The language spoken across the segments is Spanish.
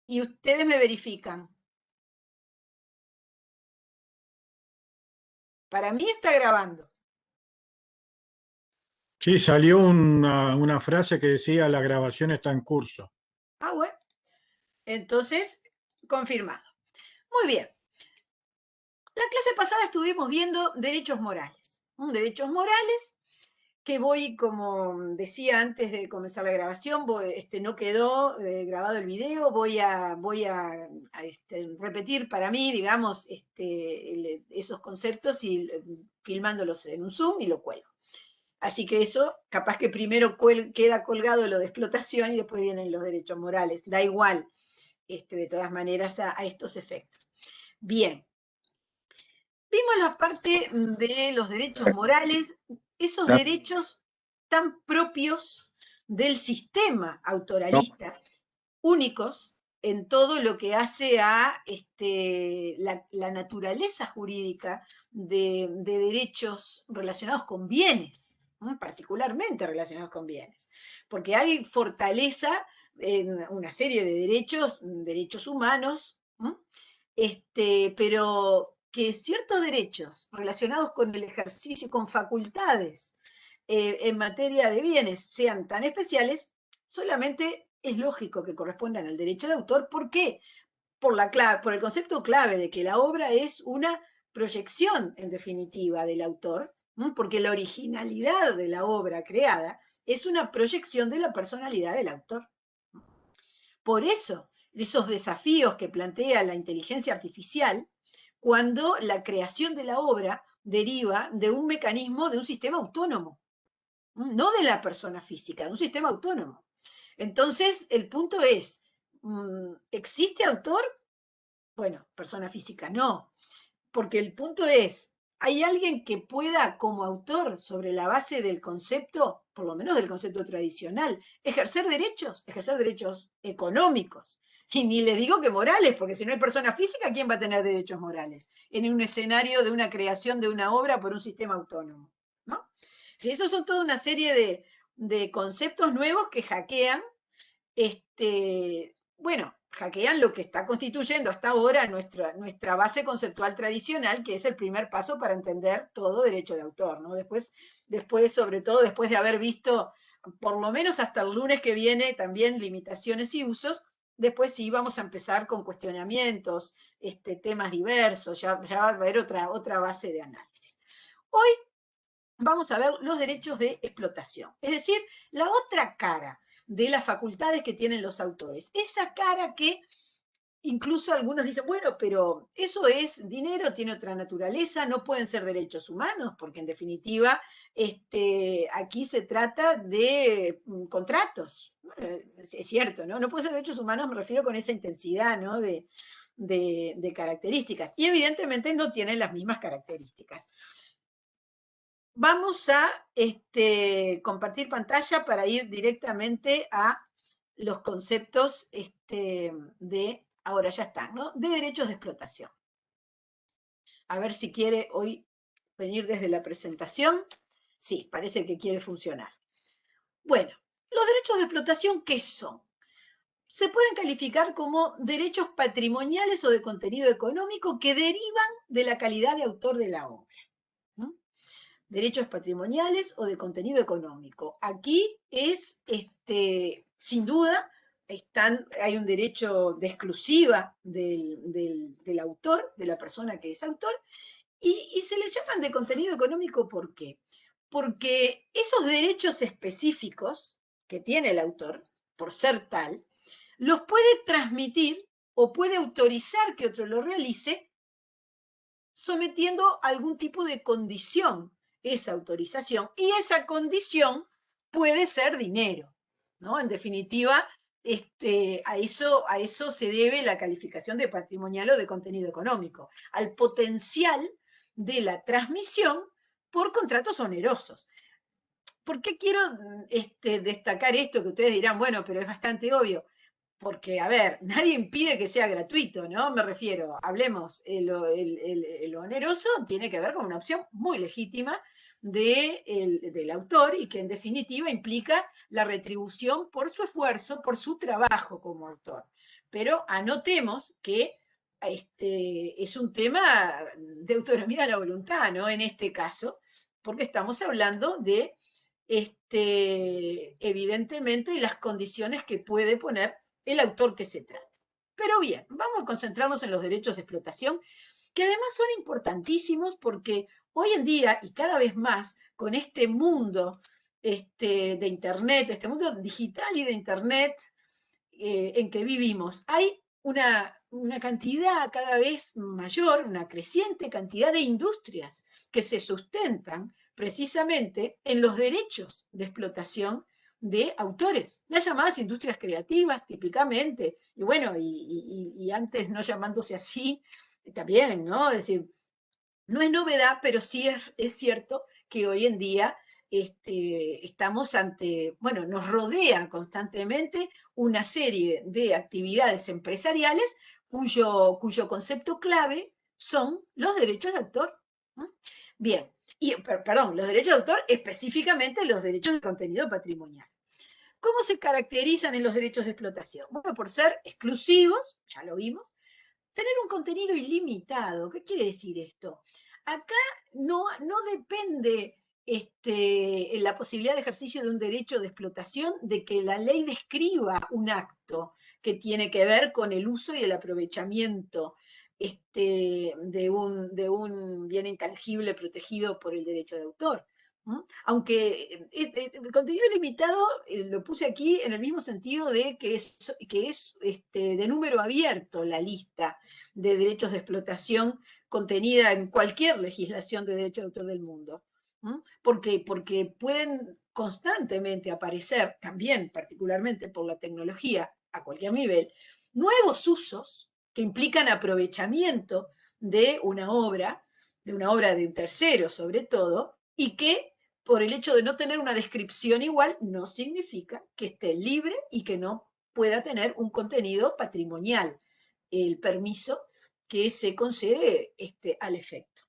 y ustedes me verifican. Para mí está grabando. Sí, salió una frase que decía la grabación está en curso. Ah, bueno. Entonces, confirmado. Muy bien. La clase pasada estuvimos viendo derechos morales. Derechos morales que voy, como decía antes de comenzar la grabación, no quedó grabado el video, voy a repetir para mí, digamos, esos conceptos y filmándolos en un Zoom y lo cuelgo. Así que eso, capaz que primero queda colgado lo de explotación y después vienen los derechos morales. Da igual, de todas maneras, a estos efectos. Bien, vimos la parte de los derechos morales, esos derechos tan propios del sistema autoralista, únicos en todo lo que hace a la naturaleza jurídica de derechos relacionados con bienes, particularmente relacionados con bienes, porque hay fortaleza en una serie de derechos humanos, pero que ciertos derechos relacionados con el ejercicio, con facultades en materia de bienes sean tan especiales, solamente es lógico que correspondan al derecho de autor. ¿Por qué? Por el concepto clave de que la obra es una proyección, en definitiva, del autor, porque la originalidad de la obra creada es una proyección de la personalidad del autor. Por eso, esos desafíos que plantea la inteligencia artificial, cuando la creación de la obra deriva de un mecanismo, de un sistema autónomo, no de la persona física, de un sistema autónomo. Entonces, el punto es, ¿existe autor? Bueno, persona física no, porque el punto es, ¿hay alguien que pueda como autor, sobre la base del concepto, por lo menos del concepto tradicional, ejercer derechos económicos? Y ni les digo que morales, porque si no hay persona física, ¿quién va a tener derechos morales? En un escenario de una creación de una obra por un sistema autónomo, ¿no? Si esos son toda una serie de conceptos nuevos que hackean, bueno, hackean lo que está constituyendo hasta ahora nuestra base conceptual tradicional, que es el primer paso para entender todo derecho de autor, ¿no? Después, sobre todo después de haber visto, por lo menos hasta el lunes que viene, también limitaciones y usos, después sí vamos a empezar con cuestionamientos, temas diversos, ya va a haber otra base de análisis. Hoy vamos a ver los derechos de explotación, es decir, la otra cara de las facultades que tienen los autores, esa cara que incluso algunos dicen, bueno, pero eso es dinero, tiene otra naturaleza, no pueden ser derechos humanos, porque en definitiva aquí se trata de contratos. Es cierto, ¿no? No pueden ser derechos humanos, me refiero con esa intensidad, ¿no? de características. Y evidentemente no tienen las mismas características. Vamos a compartir pantalla para ir directamente a los conceptos ahora ya están, ¿no? De derechos de explotación. A ver si quiere hoy venir desde la presentación. Sí, parece que quiere funcionar. Bueno, los derechos de explotación, ¿qué son? Se pueden calificar como derechos patrimoniales o de contenido económico que derivan de la calidad de autor de la obra. Derechos patrimoniales o de contenido económico. Aquí es, sin duda, hay un derecho de exclusiva del autor, de la persona que es autor, y se le llaman de contenido económico, ¿por qué? Porque esos derechos específicos que tiene el autor, por ser tal, los puede transmitir o puede autorizar que otro lo realice sometiendo algún tipo de condición esa autorización, y esa condición puede ser dinero, ¿no? En definitiva, a eso se debe la calificación de patrimonial o de contenido económico, al potencial de la transmisión por contratos onerosos. ¿Por qué quiero destacar esto que ustedes dirán, bueno, pero es bastante obvio? Porque, a ver, nadie impide que sea gratuito, ¿no? Me refiero, hablemos, el oneroso tiene que ver con una opción muy legítima del autor y que en definitiva implica la retribución por su esfuerzo, por su trabajo como autor. Pero anotemos que es un tema de autonomía de la voluntad, ¿no? En este caso, porque estamos hablando de, evidentemente, las condiciones que puede poner el autor que se trata. Pero bien, vamos a concentrarnos en los derechos de explotación, que además son importantísimos porque hoy en día, y cada vez más, con este mundo de Internet, este mundo digital y de Internet en que vivimos, hay una cantidad cada vez mayor, una creciente cantidad de industrias que se sustentan precisamente en los derechos de explotación de autores, las llamadas industrias creativas típicamente, y bueno, y antes no llamándose así, también, ¿no? Es decir, no es novedad, pero sí es cierto que hoy en día estamos ante, bueno, nos rodea constantemente una serie de actividades empresariales cuyo concepto clave son los derechos de autor. ¿No? Bien, y perdón, los derechos de autor, específicamente los derechos de contenido patrimonial. ¿Cómo se caracterizan en los derechos de explotación? Bueno, por ser exclusivos, ya lo vimos, tener un contenido ilimitado. ¿Qué quiere decir esto? Acá no depende la posibilidad de ejercicio de un derecho de explotación de que la ley describa un acto que tiene que ver con el uso y el aprovechamiento de un bien intangible protegido por el derecho de autor. ¿Mm? Aunque el contenido limitado lo puse aquí en el mismo sentido de que es de número abierto la lista de derechos de explotación contenida en cualquier legislación de derecho de autor del mundo. ¿Mm? ¿Por qué? Porque pueden constantemente aparecer, también particularmente por la tecnología a cualquier nivel, nuevos usos que implican aprovechamiento de una obra de un tercero sobre todo, y que por el hecho de no tener una descripción igual, no significa que esté libre y que no pueda tener un contenido patrimonial, el permiso que se concede al efecto.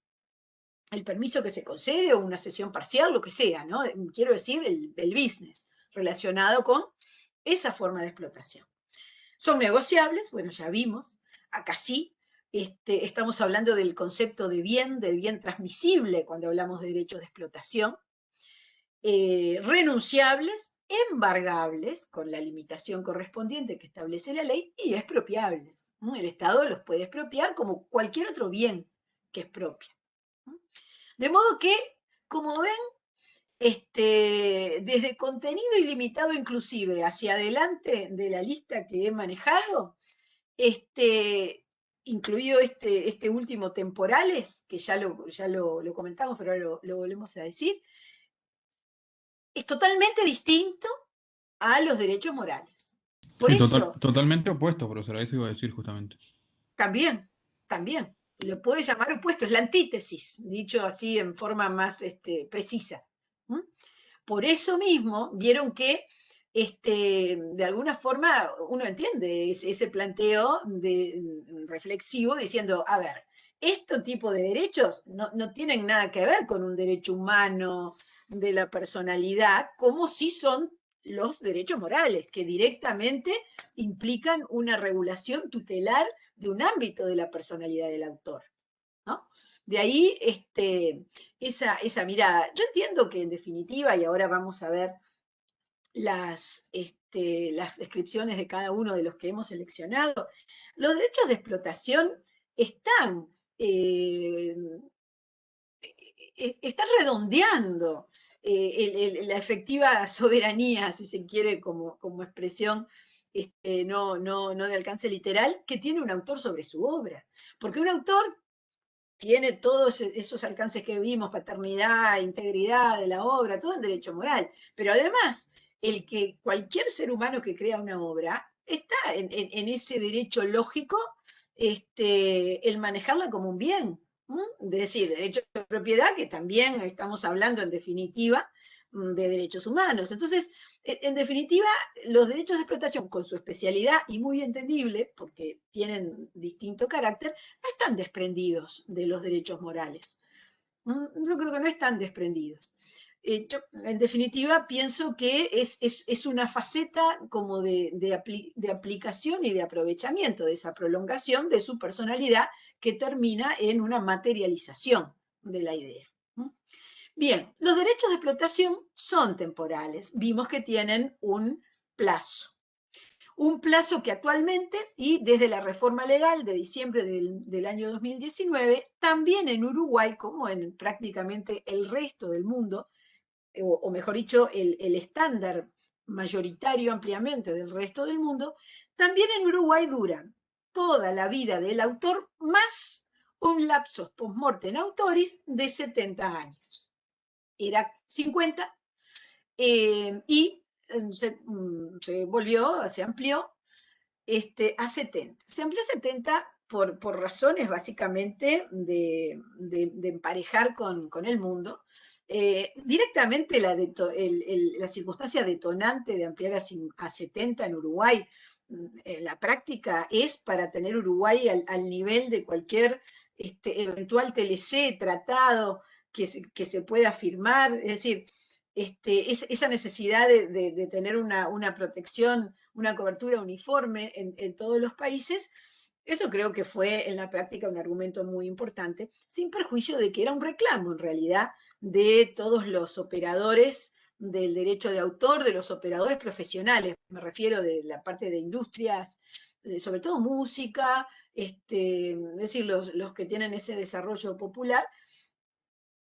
El permiso que se concede o una sesión parcial, lo que sea, ¿no? Quiero decir, el business relacionado con esa forma de explotación. Son negociables, bueno, ya vimos, acá sí, estamos hablando del concepto de bien, del bien transmisible cuando hablamos de derechos de explotación, renunciables, embargables, con la limitación correspondiente que establece la ley, y expropiables. ¿No? El Estado los puede expropiar como cualquier otro bien que expropia. ¿No? De modo que, como ven, desde contenido ilimitado inclusive hacia adelante de la lista que he manejado, incluido este último temporales, que ya lo comentamos, pero ahora lo volvemos a decir, es totalmente distinto a los derechos morales. Por Sí, eso, totalmente opuesto, profesor, eso iba a decir justamente. también, lo puede llamar opuesto, es la antítesis, dicho así en forma más precisa. ¿Mm? Por eso mismo, vieron que de alguna forma uno entiende ese planteo reflexivo diciendo, a ver, este tipo de derechos no tienen nada que ver con un derecho humano de la personalidad, como si son los derechos morales, que directamente implican una regulación tutelar de un ámbito de la personalidad del autor. ¿No? De ahí esa mirada. Yo entiendo que en definitiva, y ahora vamos a ver las descripciones de cada uno de los que hemos seleccionado, los derechos de explotación están, eh, están redondeando la efectiva soberanía, si se quiere, como expresión no de alcance literal, que tiene un autor sobre su obra. Porque un autor tiene todos esos alcances que vimos, paternidad, integridad de la obra, todo en derecho moral. Pero además, el que cualquier ser humano que crea una obra está en ese derecho lógico el manejarla como un bien. Es decir, derecho de propiedad, que también estamos hablando en definitiva de derechos humanos. Entonces, en definitiva, los derechos de explotación, con su especialidad y muy entendible, porque tienen distinto carácter, no están desprendidos de los derechos morales. Yo creo que no están desprendidos. Yo, en definitiva, pienso que es una faceta como de aplicación y de aprovechamiento de esa prolongación de su personalidad que termina en una materialización de la idea. Bien, los derechos de explotación son temporales. Vimos que tienen un plazo. Un plazo que actualmente, y desde la reforma legal de diciembre del año 2019, también en Uruguay, como en prácticamente el resto del mundo, o mejor dicho, el estándar mayoritario ampliamente del resto del mundo, también en Uruguay duran toda la vida del autor más un lapsus post-mortem autoris de 70 años. Era 50 y se volvió, se amplió a 70. Se amplió a 70 por razones básicamente de emparejar con el mundo. Directamente la circunstancia detonante de ampliar a 70 en Uruguay, en la práctica, es para tener Uruguay al nivel de cualquier eventual TLC, tratado que se pueda firmar. Es decir, esa necesidad de tener una protección, una cobertura uniforme en todos los países, eso creo que fue en la práctica un argumento muy importante, sin perjuicio de que era un reclamo en realidad de todos los operadores del derecho de autor, de los operadores profesionales, me refiero de la parte de industrias, sobre todo música, es decir, los que tienen ese desarrollo popular,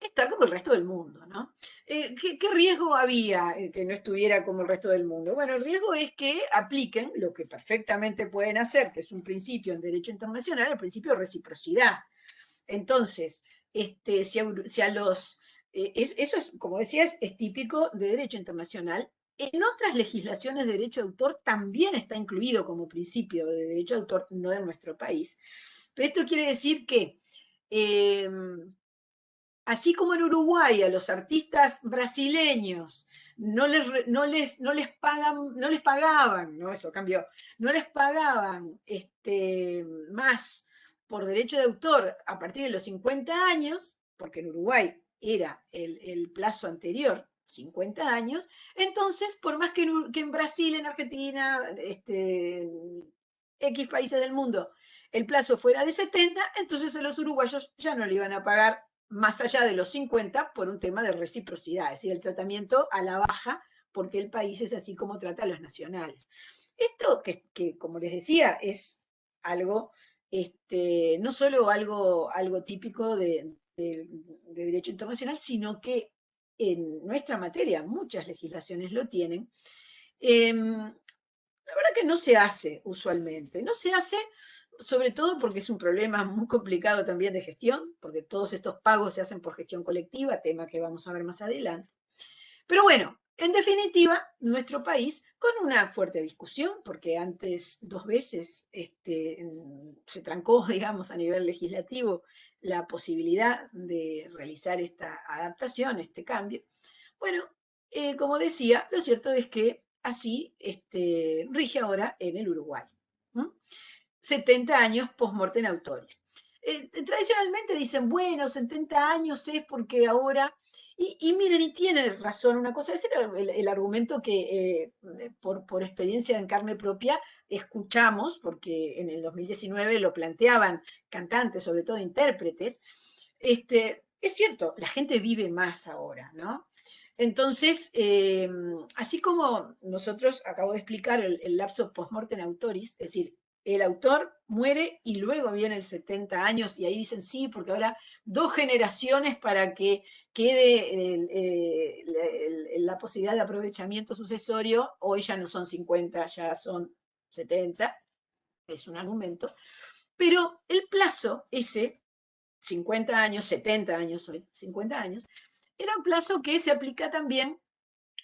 estar como el resto del mundo, ¿no? ¿Qué riesgo había que no estuviera como el resto del mundo? Bueno, el riesgo es que apliquen lo que perfectamente pueden hacer, que es un principio en derecho internacional, el principio de reciprocidad. Entonces, si a los... eso es, como decías, es típico de derecho internacional. En otras legislaciones de derecho de autor también está incluido como principio de derecho de autor, no en nuestro país. Pero esto quiere decir que así como en Uruguay a los artistas brasileños no les pagaban, no, eso cambió, no les pagaban más por derecho de autor a partir de los 50 años, porque en Uruguay era el plazo anterior, 50 años, entonces, por más que en Brasil, en Argentina, X países del mundo, el plazo fuera de 70, entonces a los uruguayos ya no le iban a pagar más allá de los 50 por un tema de reciprocidad, es decir, el tratamiento a la baja, porque el país es así como trata a los nacionales. Esto que como les decía, es algo, no solo algo típico de derecho internacional, sino que en nuestra materia muchas legislaciones lo tienen. La verdad que no se hace usualmente, no se hace sobre todo porque es un problema muy complicado también de gestión, porque todos estos pagos se hacen por gestión colectiva, tema que vamos a ver más adelante. Pero bueno, en definitiva, nuestro país, con una fuerte discusión, porque antes 2 veces se trancó, digamos, a nivel legislativo la posibilidad de realizar esta adaptación, este cambio. Bueno, como decía, lo cierto es que así rige ahora en el Uruguay. 70 años post-mortem autoris. Tradicionalmente dicen, bueno, 70 años es porque ahora, y miren, y tiene razón una cosa, ese era el argumento que por experiencia en carne propia escuchamos, porque en el 2019 lo planteaban cantantes, sobre todo intérpretes. Es cierto, la gente vive más ahora, ¿no? Entonces, así como nosotros, acabo de explicar el lapso post-mortem autoris, es decir, el autor muere y luego viene el 70 años y ahí dicen sí, porque ahora 2 generaciones para que quede la posibilidad de aprovechamiento sucesorio, hoy ya no son 50, ya son 70, es un argumento, pero el plazo ese, 50 años, 70 años hoy, 50 años, era un plazo que se aplica también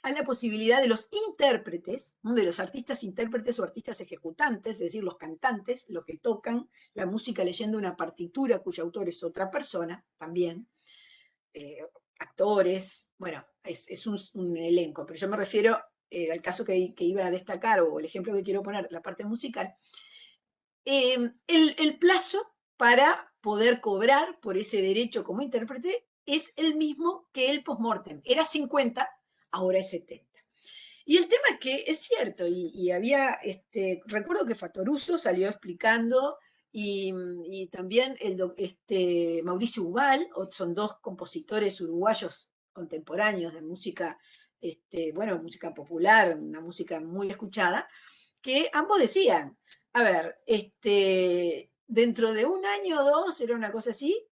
a la posibilidad de los intérpretes, de los artistas intérpretes o artistas ejecutantes, es decir, los cantantes, los que tocan la música leyendo una partitura cuyo autor es otra persona, también, actores, bueno, es un elenco, pero yo me refiero al caso que iba a destacar, o el ejemplo que quiero poner, la parte musical, el plazo para poder cobrar por ese derecho como intérprete es el mismo que el postmortem. Era 50, ahora es 70. Y el tema es que es cierto, y había, recuerdo que Fattoruso salió explicando, y también Mauricio Ubal, son dos compositores uruguayos contemporáneos de música, bueno, música popular, una música muy escuchada, que ambos decían, a ver, dentro de un año o dos, era una cosa así,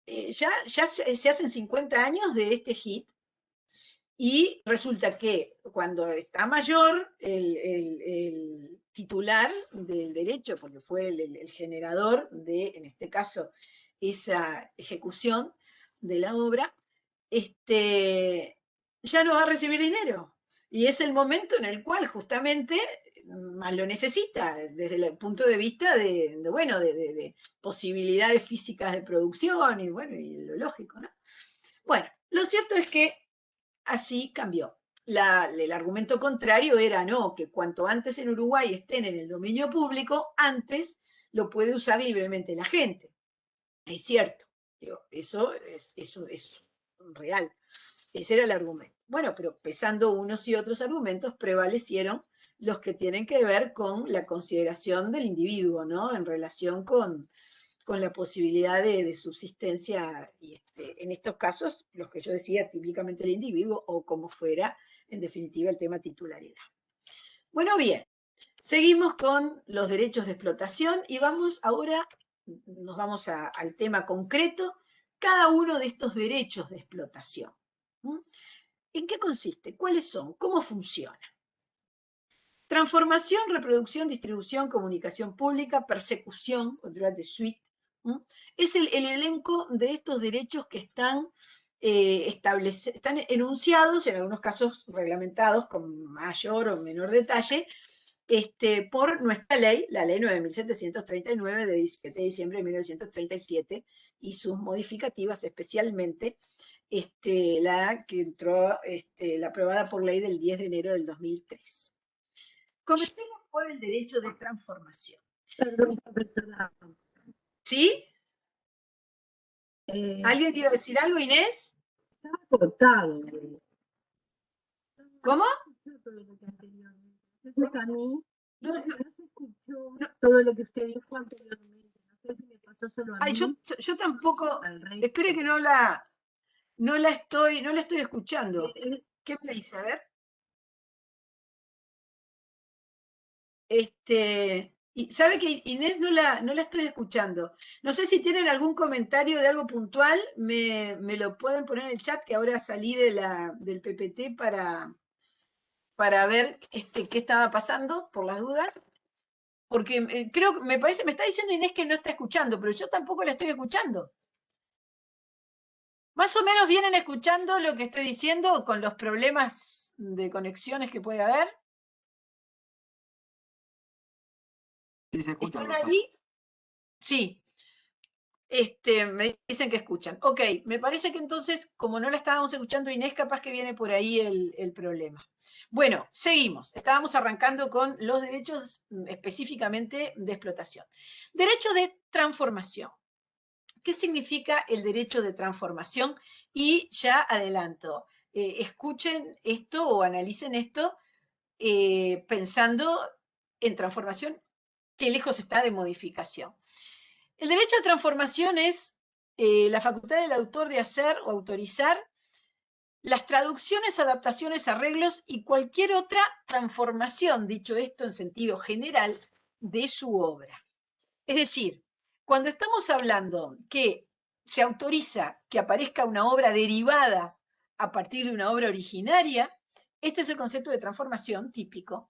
ya se hacen 50 años de este hit, y resulta que cuando está mayor el titular del derecho, porque fue el generador de, en este caso, esa ejecución de la obra, ya no va a recibir dinero. Y es el momento en el cual justamente más lo necesita, desde el punto de vista bueno, de posibilidades físicas de producción y bueno, y lo lógico, ¿no? Bueno, lo cierto es que así cambió. El argumento contrario era, no, que cuanto antes en Uruguay estén en el dominio público, antes lo puede usar libremente la gente. Es cierto, digo, eso es real. Ese era el argumento. Bueno, pero pesando unos y otros argumentos, prevalecieron los que tienen que ver con la consideración del individuo, ¿no? En relación con la posibilidad de subsistencia, y en estos casos, los que yo decía, típicamente el individuo, o como fuera, en definitiva, el tema titularidad. Bueno, bien, seguimos con los derechos de explotación y nos vamos al tema concreto, cada uno de estos derechos de explotación. ¿En qué consiste? ¿Cuáles son? ¿Cómo funciona? Transformación, reproducción, distribución, comunicación pública, persecución, control de suite. Es el elenco de estos derechos que están enunciados, en algunos casos reglamentados con mayor o menor detalle, por nuestra ley, la ley 9.739 de 17 de diciembre de 1937, y sus modificativas, especialmente la que entró, la aprobada por ley del 10 de enero del 2003. Comencemos por el derecho de transformación. Perdón, profesora. ¿Sí? ¿Alguien te iba a decir algo, Inés? Estaba cortado. ¿Cómo? Entonces a mí No, no se escuchó no. todo lo que usted dijo anteriormente. No sé si me pasó solo a Ay, mí. yo tampoco. Al resto. Espere que no la estoy escuchando. ¿Qué me dice? A ver. Y sabe que Inés no la estoy escuchando. No sé si tienen algún comentario de algo puntual, me lo pueden poner en el chat, que ahora salí del PPT para ver qué estaba pasando, por las dudas. Porque creo, me está diciendo Inés que no está escuchando, pero yo tampoco la estoy escuchando. Más o menos vienen escuchando lo que estoy diciendo con los problemas de conexiones que puede haber. Sí, se escucha. ¿Están ahí? Sí. Me dicen que escuchan. Ok, me parece que entonces, como no la estábamos escuchando Inés, capaz que viene por ahí el problema. Bueno, seguimos. Estábamos arrancando con los derechos específicamente de explotación. Derecho de transformación. ¿Qué significa el derecho de transformación? Y ya adelanto, escuchen esto o analicen esto pensando en transformación, qué lejos está de modificación. El derecho de transformación es la facultad del autor de hacer o autorizar las traducciones, adaptaciones, arreglos y cualquier otra transformación, dicho esto en sentido general, de su obra. Es decir, cuando estamos hablando que se autoriza que aparezca una obra derivada a partir de una obra originaria, este es el concepto de transformación típico.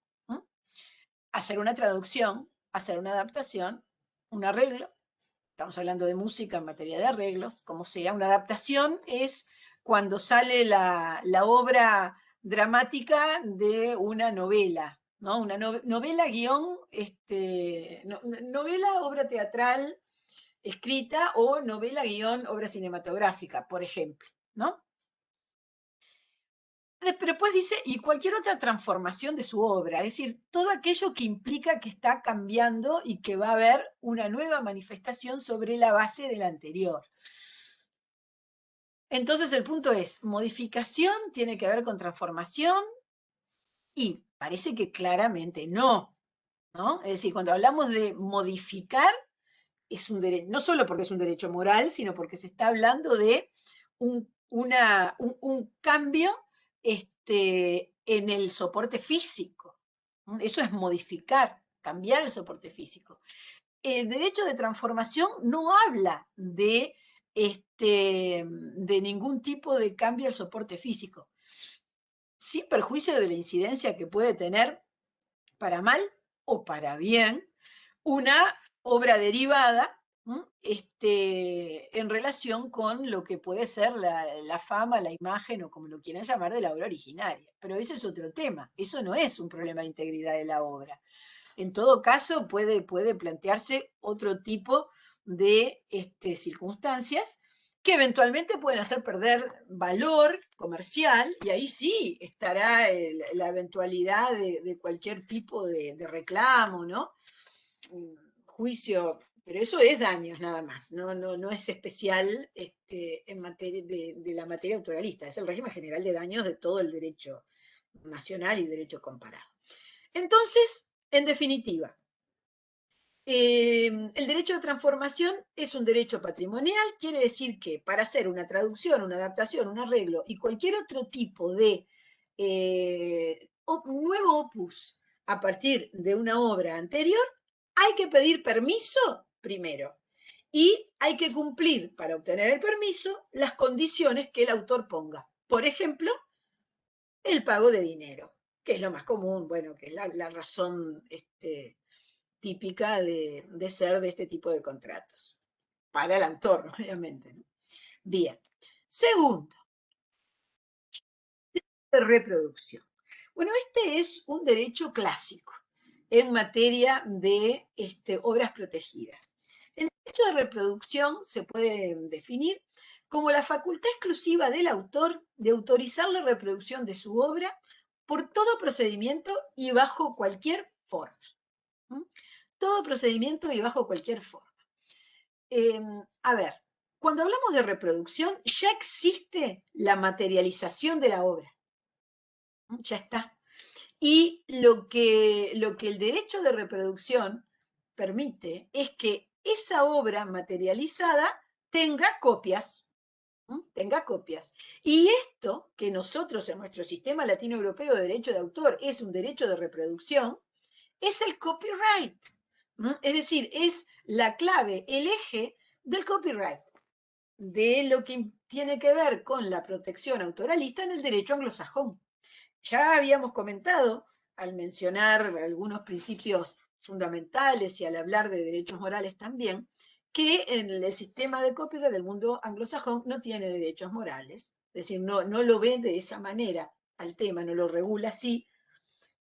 Hacer una traducción, hacer una adaptación, un arreglo. Estamos hablando de música en materia de arreglos, como sea. Una adaptación es cuando sale la obra dramática de una novela, ¿no? Una novela guión, novela, obra teatral escrita, o novela guión, obra cinematográfica, por ejemplo, ¿no? Pero después dice, y cualquier otra transformación de su obra, es decir, todo aquello que implica que está cambiando y que va a haber una nueva manifestación sobre la base de la anterior. Entonces el punto es, modificación tiene que ver con transformación y parece que claramente no, ¿no? Es decir, cuando hablamos de modificar, es un derecho, no solo porque es un derecho moral, sino porque se está hablando de un cambio en el soporte físico. Eso es modificar, cambiar el soporte físico. El derecho de transformación no habla de ningún tipo de cambio al soporte físico, sin perjuicio de la incidencia que puede tener para mal o para bien una obra derivada en relación con lo que puede ser la fama, la imagen o como lo quieran llamar de la obra originaria. Pero ese es otro tema, eso no es un problema de integridad de la obra. En todo caso, puede plantearse otro tipo de circunstancias que eventualmente pueden hacer perder valor comercial, y ahí sí estará la eventualidad de cualquier tipo de reclamo, ¿no? Juicio, pero eso es daños nada más, no es especial en materia de la materia autoralista, es el régimen general de daños de todo el derecho nacional y derecho comparado. Entonces, en definitiva, el derecho de transformación es un derecho patrimonial, quiere decir que para hacer una traducción, una adaptación, un arreglo y cualquier otro tipo de nuevo opus a partir de una obra anterior, hay que pedir permiso primero y hay que cumplir para obtener el permiso las condiciones que el autor ponga. Por ejemplo, el pago de dinero, que es lo más común, bueno, que es la razón típica de ser de este tipo de contratos, para el autor, obviamente, ¿no? Bien. Segundo, de reproducción. Bueno, este es un derecho clásico en materia de obras protegidas. El derecho de reproducción se puede definir como la facultad exclusiva del autor de autorizar la reproducción de su obra por todo procedimiento y bajo cualquier forma. Todo procedimiento y bajo cualquier forma. A ver, cuando hablamos de reproducción, ya existe la materialización de la obra. Ya está. Y lo que el derecho de reproducción permite es que esa obra materializada tenga copias. Tenga copias. Y esto, que nosotros en nuestro sistema latinoeuropeo de derecho de autor es un derecho de reproducción, es el copyright. Es decir, es la clave, el eje del copyright, de lo que tiene que ver con la protección autoralista en el derecho anglosajón. Ya habíamos comentado, al mencionar algunos principios fundamentales y al hablar de derechos morales también, que en el sistema de copyright del mundo anglosajón no tiene derechos morales, es decir, no lo ve de esa manera al tema, no lo regula así,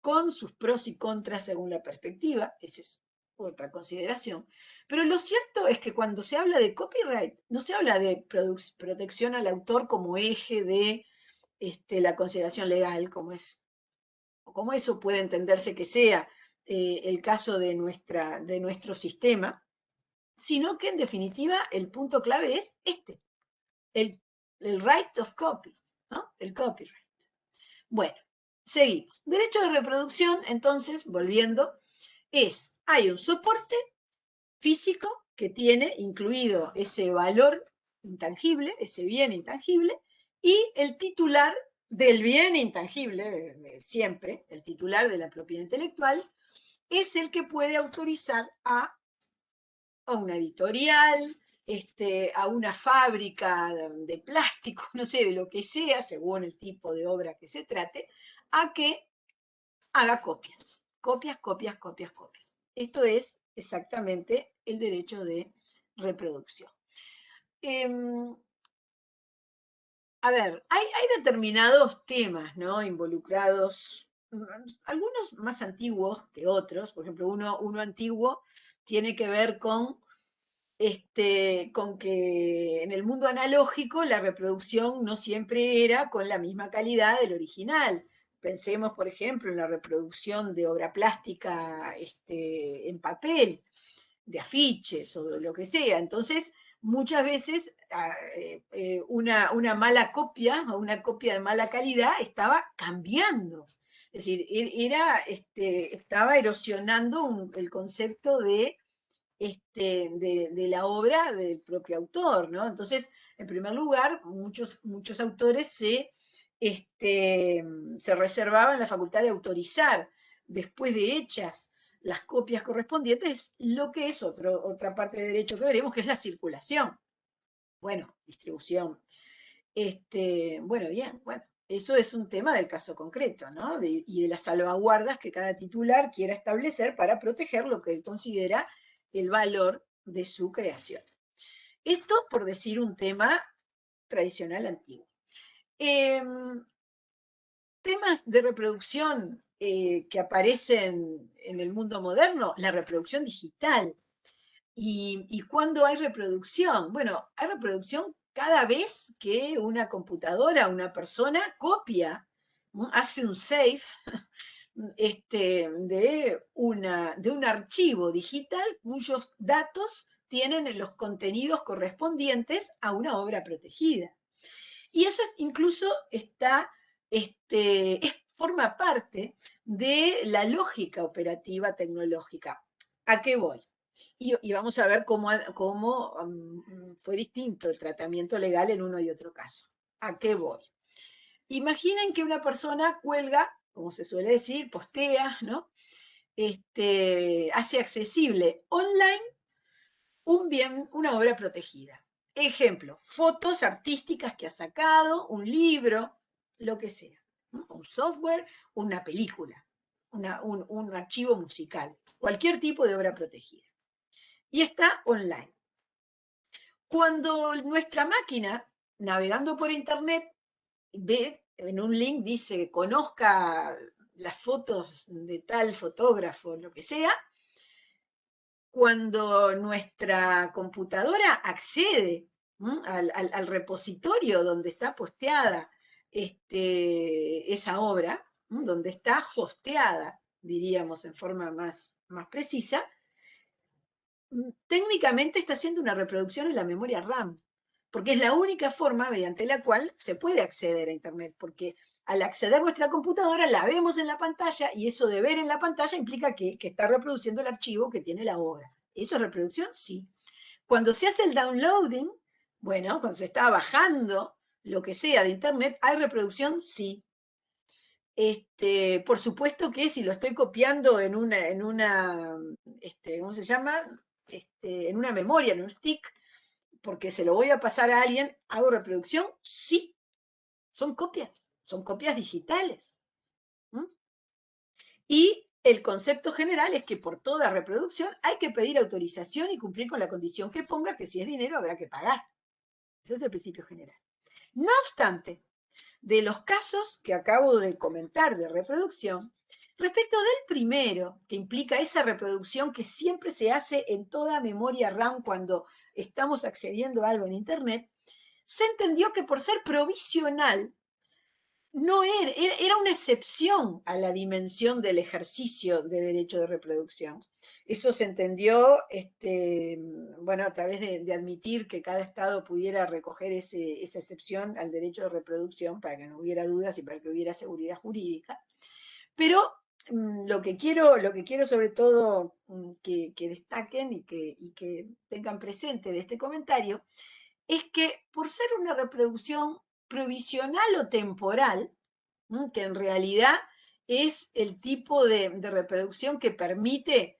con sus pros y contras según la perspectiva, esa es otra consideración. Pero lo cierto es que cuando se habla de copyright, no se habla de protección al autor como eje de la consideración legal, como eso puede entenderse que sea el caso de nuestro sistema, sino que en definitiva el punto clave es el right of copy, ¿no? El copyright. Bueno, seguimos. Derecho de reproducción, entonces, volviendo, hay un soporte físico que tiene incluido ese valor intangible, ese bien intangible, y el titular del bien intangible, siempre, el titular de la propiedad intelectual, es el que puede autorizar a una editorial, a una fábrica de plástico, no sé, de lo que sea, según el tipo de obra que se trate, a que haga copias. Copias, copias, copias, copias. Esto es exactamente el derecho de reproducción. A ver, hay determinados temas, ¿no? Involucrados, algunos más antiguos que otros. Por ejemplo, uno antiguo tiene que ver con que en el mundo analógico la reproducción no siempre era con la misma calidad del original. Pensemos, por ejemplo, en la reproducción de obra plástica en papel, de afiches o de lo que sea. Entonces, muchas veces una mala copia o una copia de mala calidad estaba cambiando. Es decir, estaba erosionando el concepto de la obra del propio autor, ¿no? Entonces, en primer lugar, muchos autores se reservaban la facultad de autorizar, después de hechas las copias correspondientes, lo que es otra parte de derecho que veremos, que es la circulación. Bueno, distribución. Bueno, bien, bueno, eso es un tema del caso concreto, ¿no? Y de las salvaguardas que cada titular quiera establecer para proteger lo que él considera el valor de su creación. Esto por decir un tema tradicional antiguo. Temas de reproducción que aparecen en el mundo moderno, la reproducción digital. ¿Y cuándo hay reproducción? Bueno, hay reproducción cada vez que una computadora, una persona copia, hace un save de un archivo digital cuyos datos tienen los contenidos correspondientes a una obra protegida. Y eso incluso forma parte de la lógica operativa tecnológica. ¿A qué voy? Y vamos a ver cómo fue distinto el tratamiento legal en uno y otro caso. ¿A qué voy? Imaginen que una persona cuelga, como se suele decir, postea, ¿no? Hace accesible online un bien, una obra protegida. Ejemplo, fotos artísticas que ha sacado, un libro, lo que sea. ¿No? Un software, una película, un archivo musical, cualquier tipo de obra protegida. Y está online. Cuando nuestra máquina, navegando por internet, ve en un link, dice, conozca las fotos de tal fotógrafo, lo que sea, cuando nuestra computadora accede al repositorio donde está posteada esa obra, donde está hosteada, diríamos en forma más precisa, técnicamente está haciendo una reproducción en la memoria RAM, porque es la única forma mediante la cual se puede acceder a Internet, porque al acceder a nuestra computadora la vemos en la pantalla y eso de ver en la pantalla implica que está reproduciendo el archivo que tiene la obra. ¿Eso es reproducción? Sí. Cuando se hace el downloading, bueno, cuando se está bajando lo que sea de Internet, ¿hay reproducción? Sí. Por supuesto que si lo estoy copiando en una ¿cómo se llama? En una memoria, en un stick, porque se lo voy a pasar a alguien, ¿hago reproducción? Sí, son copias digitales. Y el concepto general es que por toda reproducción hay que pedir autorización y cumplir con la condición que ponga, que si es dinero habrá que pagar. Ese es el principio general. No obstante, de los casos que acabo de comentar de reproducción, respecto del primero, que implica esa reproducción que siempre se hace en toda memoria RAM cuando estamos accediendo a algo en Internet, se entendió que por ser provisional, no era una excepción a la dimensión del ejercicio de derecho de reproducción. Eso se entendió, bueno, a través de admitir que cada Estado pudiera recoger esa excepción al derecho de reproducción para que no hubiera dudas y para que hubiera seguridad jurídica. Pero lo que quiero sobre todo que destaquen y que tengan presente de este comentario es que por ser una reproducción provisional o temporal, que en realidad es el tipo de reproducción que permite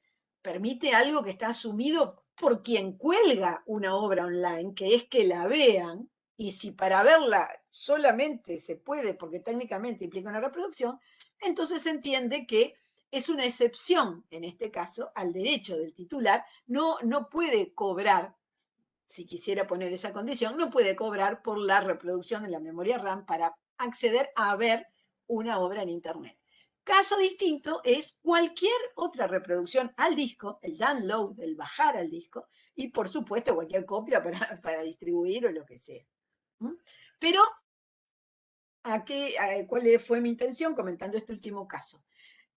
algo que está asumido por quien cuelga una obra online, que es que la vean, y si para verla solamente se puede, porque técnicamente implica una reproducción, entonces se entiende que es una excepción, en este caso, al derecho del titular, no puede cobrar, si quisiera poner esa condición, no puede cobrar por la reproducción en la memoria RAM para acceder a ver una obra en Internet. Caso distinto es cualquier otra reproducción al disco, el download, el bajar al disco, y por supuesto cualquier copia para distribuir o lo que sea. Pero, ¿cuál fue mi intención comentando este último caso?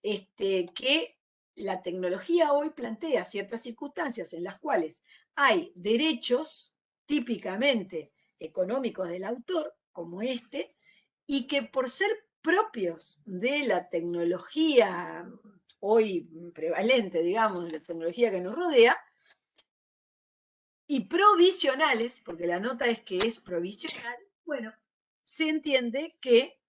Que la tecnología hoy plantea ciertas circunstancias en las cuales hay derechos típicamente económicos del autor, como este, y que por ser propios de la tecnología hoy prevalente, digamos, la tecnología que nos rodea, y provisionales, porque la nota es que es provisional, bueno, se entiende que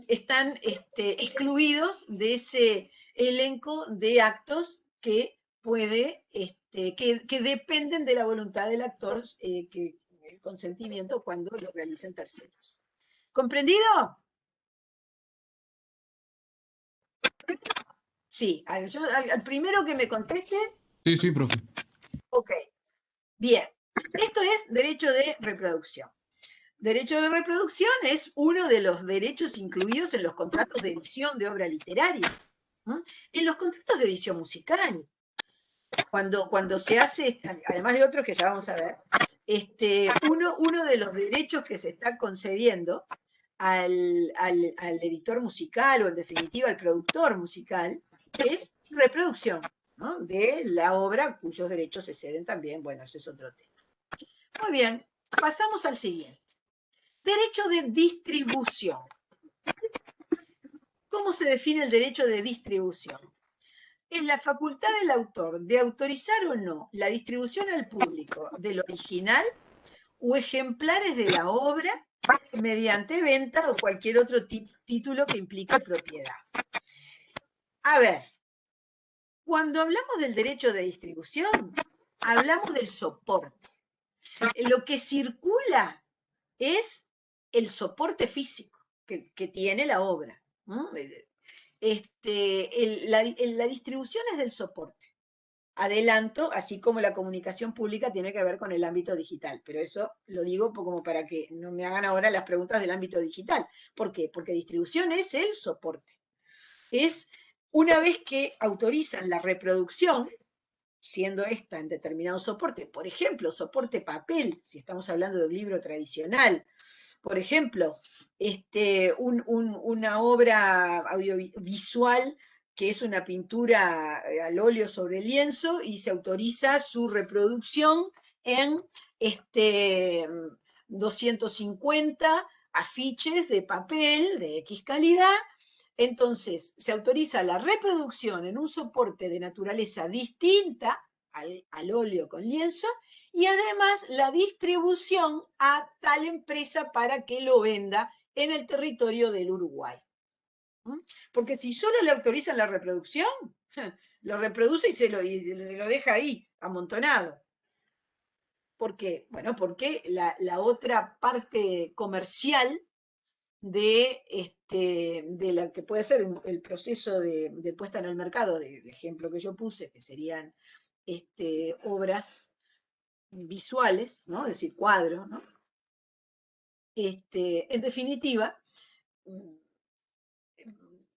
están excluidos de ese elenco de actos que puede, que dependen de la voluntad del actor, que el consentimiento cuando lo realizan terceros. ¿Comprendido? Sí, al primero que me conteste. Sí, sí, profe. Ok, bien. Esto es derecho de reproducción. Derecho de reproducción es uno de los derechos incluidos en los contratos de edición de obra literaria, ¿no? En los contratos de edición musical, cuando se hace, además de otros que ya vamos a ver, uno de los derechos que se está concediendo al editor musical o en definitiva al productor musical es reproducción, ¿no?, de la obra cuyos derechos se ceden también. Bueno, ese es otro tema. Muy bien, pasamos al siguiente. Derecho de distribución. ¿Cómo se define el derecho de distribución? Es la facultad del autor de autorizar o no la distribución al público del original o ejemplares de la obra mediante venta o cualquier otro título que implique propiedad. A ver, cuando hablamos del derecho de distribución, hablamos del soporte. Lo que circula es el soporte físico que tiene la obra, ¿no? La distribución es del soporte. Adelanto, así como la comunicación pública tiene que ver con el ámbito digital, pero eso lo digo como para que no me hagan ahora las preguntas del ámbito digital. ¿Por qué? Porque distribución es el soporte. Es una vez que autorizan la reproducción, siendo esta en determinado soporte, por ejemplo, soporte papel, si estamos hablando de un libro tradicional, por ejemplo, una obra audiovisual que es una pintura al óleo sobre lienzo y se autoriza su reproducción en 250 afiches de papel de X calidad. Entonces, se autoriza la reproducción en un soporte de naturaleza distinta al óleo con lienzo, y además la distribución a tal empresa para que lo venda en el territorio del Uruguay. Porque si solo le autorizan la reproducción, lo reproduce y se lo deja ahí, amontonado. ¿Por qué? Bueno, porque la otra parte comercial de la que puede ser el proceso de puesta en el mercado, del ejemplo que yo puse, que serían obras visuales, ¿no?, es decir, cuadros, ¿no? En definitiva,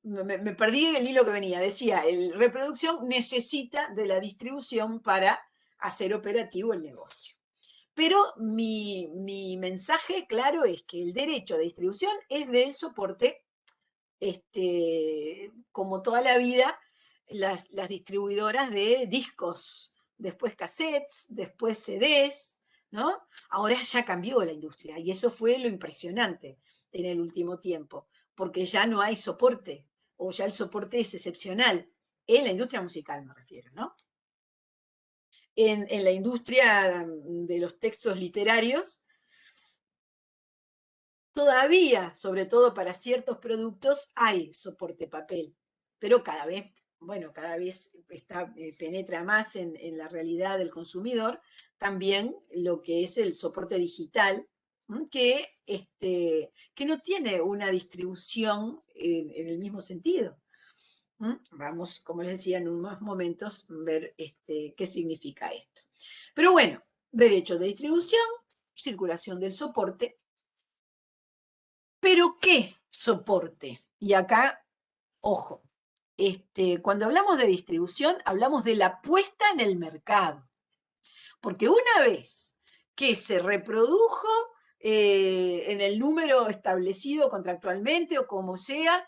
me perdí el hilo que venía. Decía, la reproducción necesita de la distribución para hacer operativo el negocio. Pero mi mensaje claro es que el derecho de distribución es del soporte, como toda la vida, las distribuidoras de discos, después cassettes, después CDs, ¿no? Ahora ya cambió la industria y eso fue lo impresionante en el último tiempo, porque ya no hay soporte, o ya el soporte es excepcional, en la industria musical me refiero, ¿no? En la industria de los textos literarios, todavía, sobre todo para ciertos productos, hay soporte papel, pero cada vez penetra más en la realidad del consumidor también lo que es el soporte digital, que no tiene una distribución en el mismo sentido. Vamos, como les decía, en unos momentos ver qué significa esto. Pero bueno, derecho de distribución, circulación del soporte. ¿Pero qué soporte? Y acá, ojo, cuando hablamos de distribución, hablamos de la puesta en el mercado. Porque una vez que se reprodujo en el número establecido contractualmente o como sea,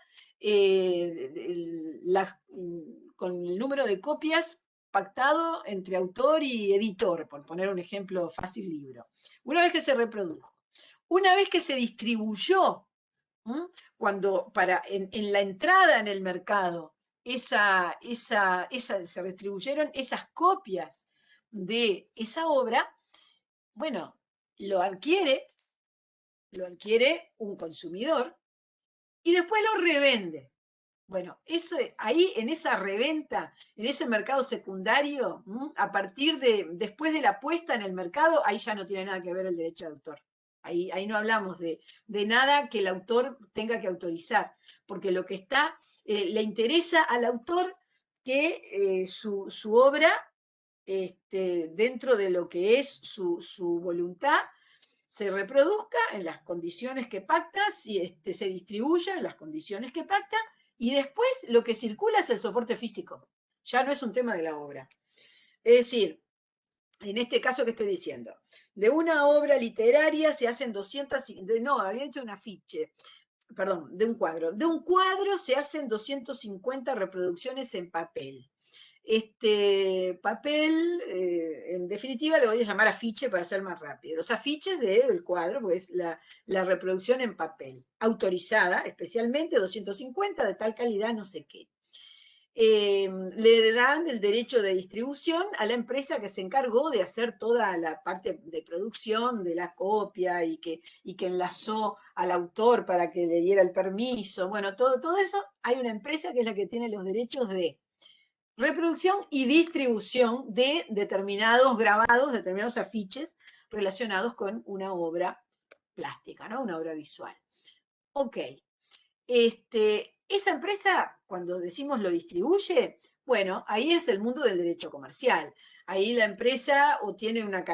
con el número de copias pactado entre autor y editor, por poner un ejemplo fácil, libro. Una vez que se reprodujo, una vez que se distribuyó, cuando en la entrada en el mercado se distribuyeron esas copias de esa obra, bueno, lo adquiere un consumidor y después lo revende. Bueno, eso, ahí en esa reventa, en ese mercado secundario, a partir después de la puesta en el mercado, ahí ya no tiene nada que ver el derecho de autor. Ahí no hablamos de nada que el autor tenga que autorizar, porque lo que está, le interesa al autor que su obra, dentro de lo que es su voluntad, se reproduzca en las condiciones que pacta, si se distribuya en las condiciones que pacta, y después lo que circula es el soporte físico, ya no es un tema de la obra. Es decir, en este caso que estoy diciendo, de una obra literaria se hacen 200, no, había hecho un afiche, perdón, de un cuadro se hacen 250 reproducciones en papel. Este papel, en definitiva, lo voy a llamar afiche para ser más rápido. Los afiches del cuadro, porque es la reproducción en papel, autorizada, especialmente 250 de tal calidad, no sé qué. Le dan el derecho de distribución a la empresa que se encargó de hacer toda la parte de producción de la copia y que enlazó al autor para que le diera el permiso. Bueno, todo eso, hay una empresa que es la que tiene los derechos de reproducción y distribución de determinados grabados, determinados afiches relacionados con una obra plástica, ¿no? Una obra visual. Ok. Esa empresa, cuando decimos lo distribuye, bueno, ahí es el mundo del derecho comercial. Ahí la empresa o tiene una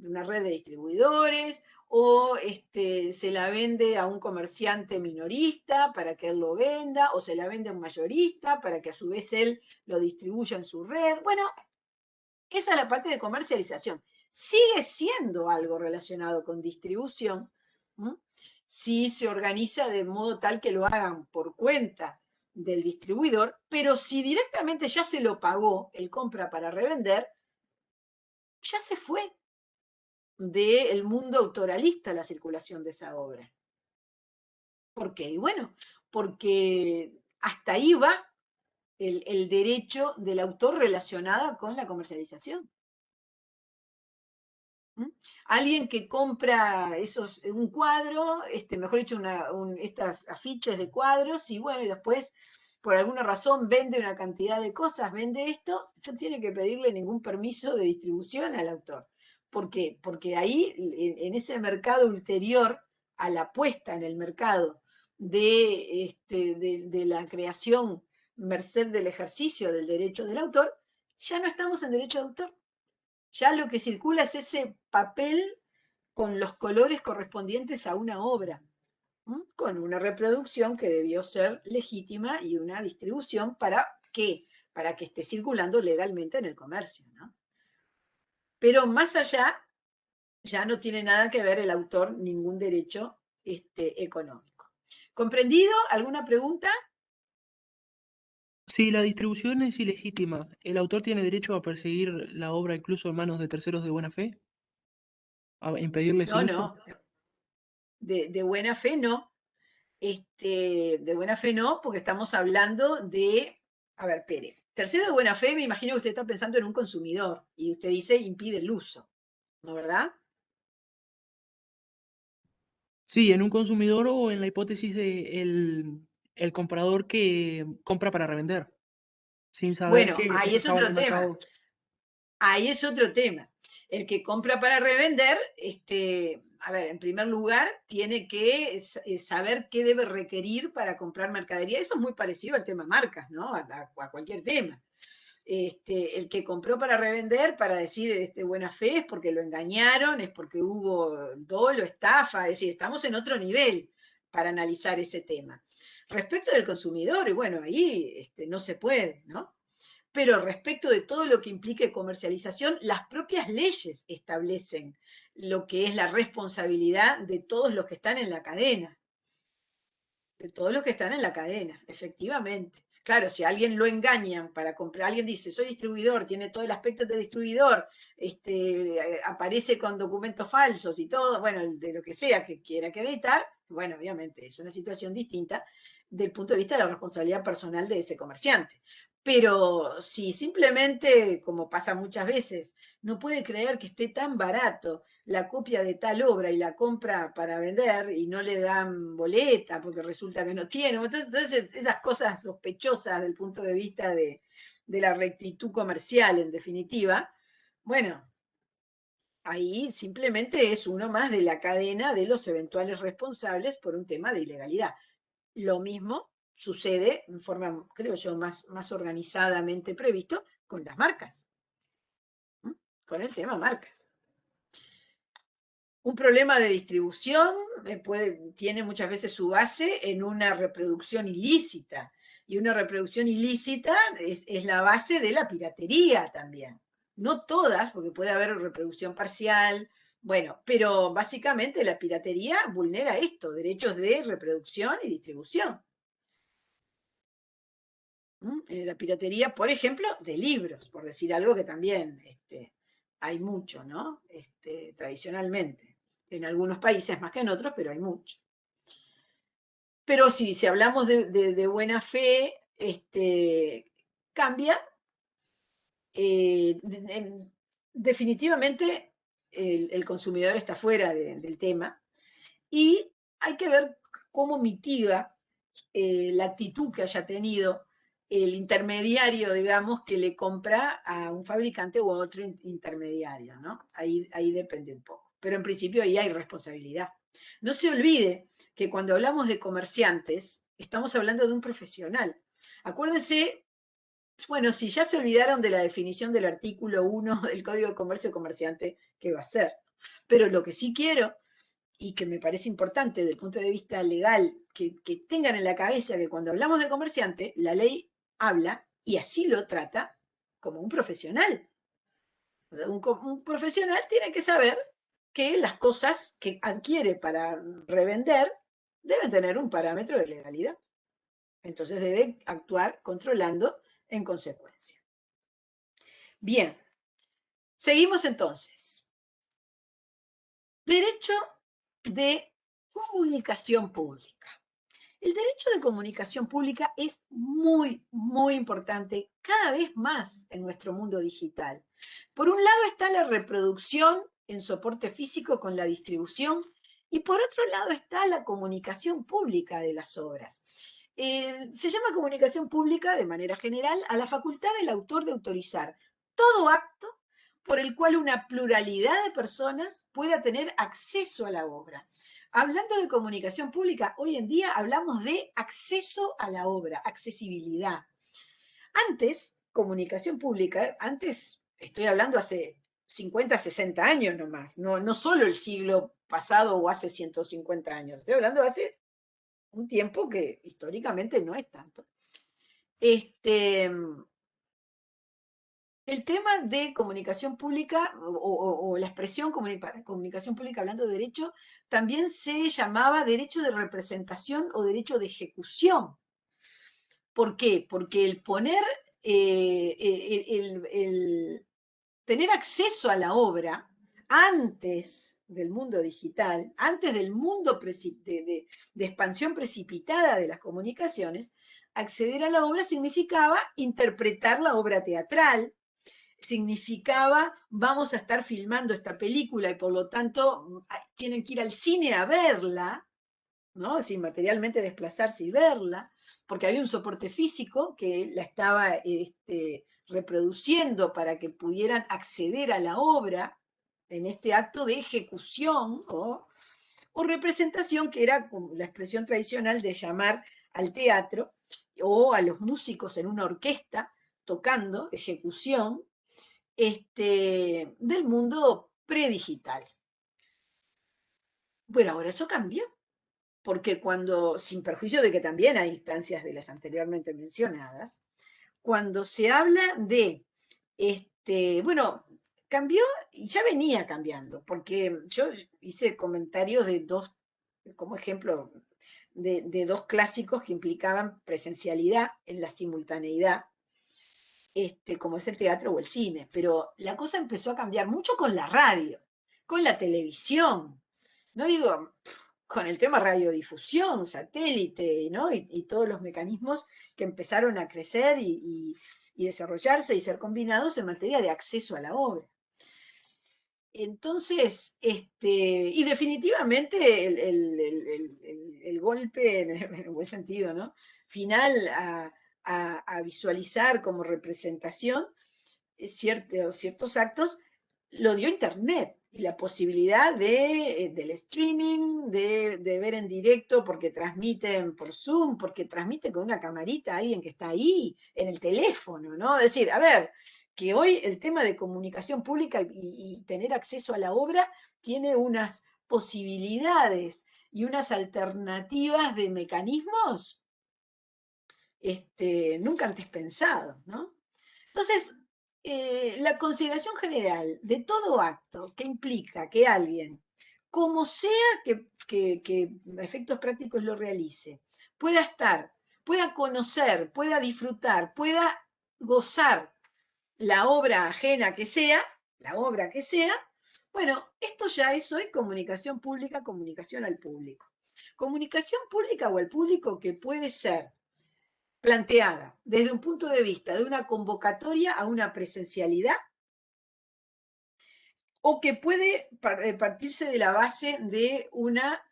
una red de distribuidores, o se la vende a un comerciante minorista para que él lo venda, o se la vende a un mayorista para que a su vez él lo distribuya en su red. Bueno, esa es la parte de comercialización. Sigue siendo algo relacionado con distribución, si se organiza de modo tal que lo hagan por cuenta del distribuidor, pero si directamente ya se lo pagó el compra para revender, ya se fue del mundo autoralista la circulación de esa obra. ¿Por qué? Y bueno, porque hasta ahí va el derecho del autor relacionado con la comercialización. Alguien que compra un cuadro, mejor dicho, estas afiches de cuadros, y bueno, y después, por alguna razón, vende una cantidad de cosas, vende esto, no tiene que pedirle ningún permiso de distribución al autor. ¿Por qué? Porque ahí, en ese mercado ulterior a la puesta en el mercado de la creación merced del ejercicio del derecho del autor, ya no estamos en derecho de autor. Ya lo que circula es ese papel con los colores correspondientes a una obra, con una reproducción que debió ser legítima y una distribución para que esté circulando legalmente en el comercio, ¿no? Pero más allá, ya no tiene nada que ver el autor ningún derecho económico. ¿Comprendido? ¿Alguna pregunta? Si la distribución es ilegítima, ¿el autor tiene derecho a perseguir la obra incluso en manos de terceros de buena fe? ¿A impedirle su No, uso? no. De buena fe no. De buena fe no, porque estamos hablando de, a ver, Pere, tercero de buena fe, me imagino que usted está pensando en un consumidor, y usted dice impide el uso, ¿no verdad? Sí, en un consumidor o en la hipótesis de el comprador que compra para revender, sin saber Bueno, que ahí eso es estaba en otro el tema. mercado. Ahí es otro tema. El que compra para revender, a ver, en primer lugar, tiene que saber qué debe requerir para comprar mercadería. Eso es muy parecido al tema marcas, ¿no? A cualquier tema. El que compró para revender, para decir buena fe, es porque lo engañaron, es porque hubo dolo, estafa, es decir, estamos en otro nivel para analizar ese tema. Respecto del consumidor, y bueno, ahí no se puede, ¿no? Pero respecto de todo lo que implique comercialización, las propias leyes establecen lo que es la responsabilidad de todos los que están en la cadena. De todos los que están en la cadena, efectivamente. Claro, si a alguien lo engañan para comprar, alguien dice, soy distribuidor, tiene todo el aspecto de distribuidor, aparece con documentos falsos y todo, bueno, de lo que sea que quiera acreditar, bueno, obviamente es una situación distinta del punto de vista de la responsabilidad personal de ese comerciante. Pero si simplemente, como pasa muchas veces, no puede creer que esté tan barato la copia de tal obra y la compra para vender y no le dan boleta porque resulta que no tiene. Entonces esas cosas sospechosas del punto de vista de la rectitud comercial, en definitiva, bueno, ahí simplemente es uno más de la cadena de los eventuales responsables por un tema de ilegalidad. Lo mismo sucede en forma, creo yo, más organizadamente previsto con las marcas, con el tema marcas. Un problema de distribución tiene muchas veces su base en una reproducción ilícita, y una reproducción ilícita es la base de la piratería también. No todas, porque puede haber reproducción parcial, bueno, pero básicamente la piratería vulnera esto, derechos de reproducción y distribución. La piratería, por ejemplo, de libros, por decir algo que también hay mucho, ¿no? Tradicionalmente. En algunos países más que en otros, pero hay mucho. Pero sí, si hablamos de buena fe, cambia. Definitivamente el consumidor está fuera del tema y hay que ver cómo mitiga la actitud que haya tenido el intermediario, digamos, que le compra a un fabricante u otro intermediario, ¿no? Ahí depende un poco. Pero en principio ahí hay responsabilidad. No se olvide que cuando hablamos de comerciantes, estamos hablando de un profesional. Acuérdense, bueno, si ya se olvidaron de la definición del artículo 1 del Código de Comercio Comerciante, ¿qué va a ser? Pero lo que sí quiero y que me parece importante desde el punto de vista legal, que tengan en la cabeza que cuando hablamos de comerciante, la ley habla, y así lo trata, como un profesional. Un profesional tiene que saber que las cosas que adquiere para revender deben tener un parámetro de legalidad. Entonces debe actuar controlando en consecuencia. Bien, seguimos entonces. Derecho de comunicación pública. El derecho de comunicación pública es muy, muy importante cada vez más en nuestro mundo digital. Por un lado está la reproducción en soporte físico con la distribución y por otro lado está la comunicación pública de las obras. Se llama comunicación pública de manera general a la facultad del autor de autorizar todo acto por el cual una pluralidad de personas pueda tener acceso a la obra. Hablando de comunicación pública, hoy en día hablamos de acceso a la obra, accesibilidad. Antes, comunicación pública, antes estoy hablando hace 50, 60 años nomás, no solo el siglo pasado o hace 150 años, estoy hablando de hace un tiempo que históricamente no es tanto. El tema de comunicación pública o la expresión comunicación pública hablando de derecho también se llamaba derecho de representación o derecho de ejecución. ¿Por qué? Porque el poner, el tener acceso a la obra antes del mundo digital, antes del mundo de expansión precipitada de las comunicaciones, acceder a la obra significaba interpretar la obra teatral, significaba vamos a estar filmando esta película y por lo tanto tienen que ir al cine a verla, ¿no? Sin materialmente desplazarse y verla, porque había un soporte físico que la estaba reproduciendo para que pudieran acceder a la obra en este acto de ejecución o representación, que era la expresión tradicional de llamar al teatro o a los músicos en una orquesta tocando, ejecución, del mundo predigital. Bueno, ahora eso cambió, porque cuando, sin perjuicio de que también hay instancias de las anteriormente mencionadas, cuando se habla de, bueno, cambió y ya venía cambiando, porque yo hice comentarios de dos, como ejemplo, de dos clásicos que implicaban presencialidad en la simultaneidad, como es el teatro o el cine. Pero la cosa empezó a cambiar mucho con la radio, con la televisión. No digo con el tema radiodifusión, satélite, ¿no? Y todos los mecanismos que empezaron a crecer y desarrollarse y ser combinados en materia de acceso a la obra. Entonces, y definitivamente el golpe, en el buen sentido, ¿no? Final a visualizar como representación ciertos actos, lo dio Internet, y la posibilidad del streaming, de ver en directo, porque transmiten por Zoom, porque transmiten con una camarita a alguien que está ahí, en el teléfono, ¿no? Es decir, a ver, que hoy el tema de comunicación pública y tener acceso a la obra tiene unas posibilidades y unas alternativas de mecanismos nunca antes pensados, ¿no? Entonces, la consideración general de todo acto que implica que alguien, como sea que a efectos prácticos lo realice, pueda estar, pueda conocer, pueda disfrutar, pueda gozar la obra ajena que sea, la obra que sea, bueno, esto ya es hoy comunicación pública, comunicación al público. Comunicación pública o al público que puede ser planteada desde un punto de vista de una convocatoria a una presencialidad, o que puede partirse de la base de una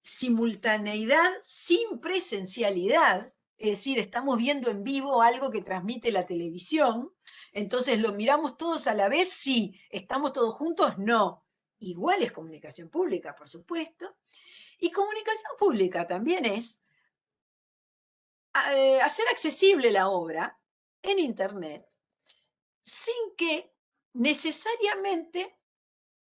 simultaneidad sin presencialidad, es decir, estamos viendo en vivo algo que transmite la televisión, entonces lo miramos todos a la vez, sí, estamos todos juntos, no. Igual es comunicación pública, por supuesto. Y comunicación pública también es hacer accesible la obra en Internet sin que necesariamente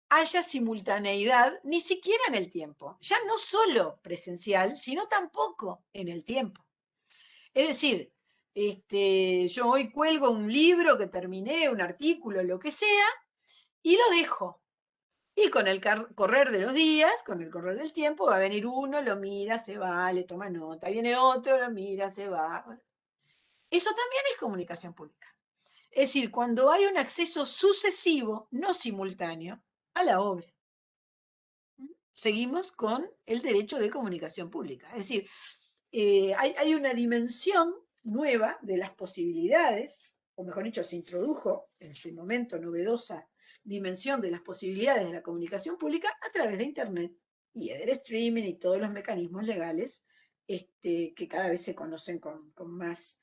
haya simultaneidad, ni siquiera en el tiempo. Ya no solo presencial, sino tampoco en el tiempo. Es decir, yo hoy cuelgo un libro que terminé, un artículo, lo que sea, y lo dejo. Y con el correr de los días, con el correr del tiempo, va a venir uno, lo mira, se va, le toma nota, viene otro, lo mira, se va. Eso también es comunicación pública. Es decir, cuando hay un acceso sucesivo, no simultáneo, a la obra. Seguimos con el derecho de comunicación pública. Es decir, hay una dimensión nueva de las posibilidades, o mejor dicho, se introdujo en su momento novedosa dimensión de las posibilidades de la comunicación pública a través de Internet y del streaming y todos los mecanismos legales que cada vez se conocen con más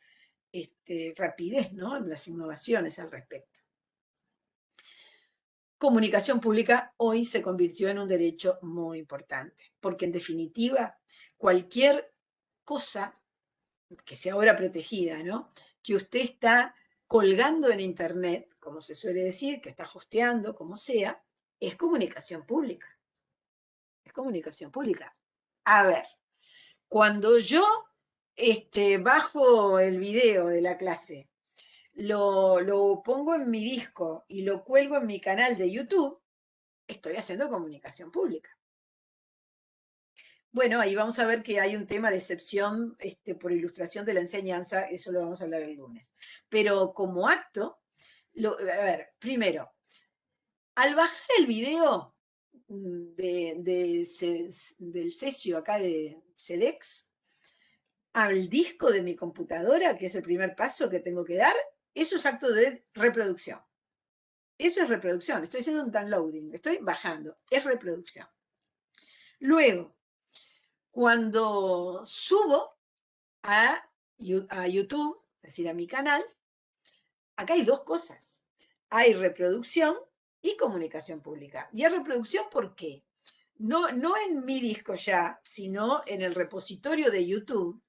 rapidez, ¿no? Las innovaciones al respecto. Comunicación pública hoy se convirtió en un derecho muy importante, porque en definitiva, cualquier cosa que sea ahora protegida, ¿no? Que usted está colgando en Internet, como se suele decir, que está hosteando, como sea, es comunicación pública. Es comunicación pública. A ver, cuando yo bajo el video de la clase, lo pongo en mi disco y lo cuelgo en mi canal de YouTube, estoy haciendo comunicación pública. Bueno, ahí vamos a ver que hay un tema de excepción por ilustración de la enseñanza, eso lo vamos a hablar el lunes. Pero como acto, a ver, primero, al bajar el video del sesio acá de SEDEX al disco de mi computadora, que es el primer paso que tengo que dar, eso es acto de reproducción. Eso es reproducción, estoy haciendo un downloading, estoy bajando, es reproducción. Luego, cuando subo a YouTube, es decir, a mi canal, acá hay dos cosas. Hay reproducción y comunicación pública. Y hay reproducción, ¿por qué? No en mi disco ya, sino en el repositorio de YouTube.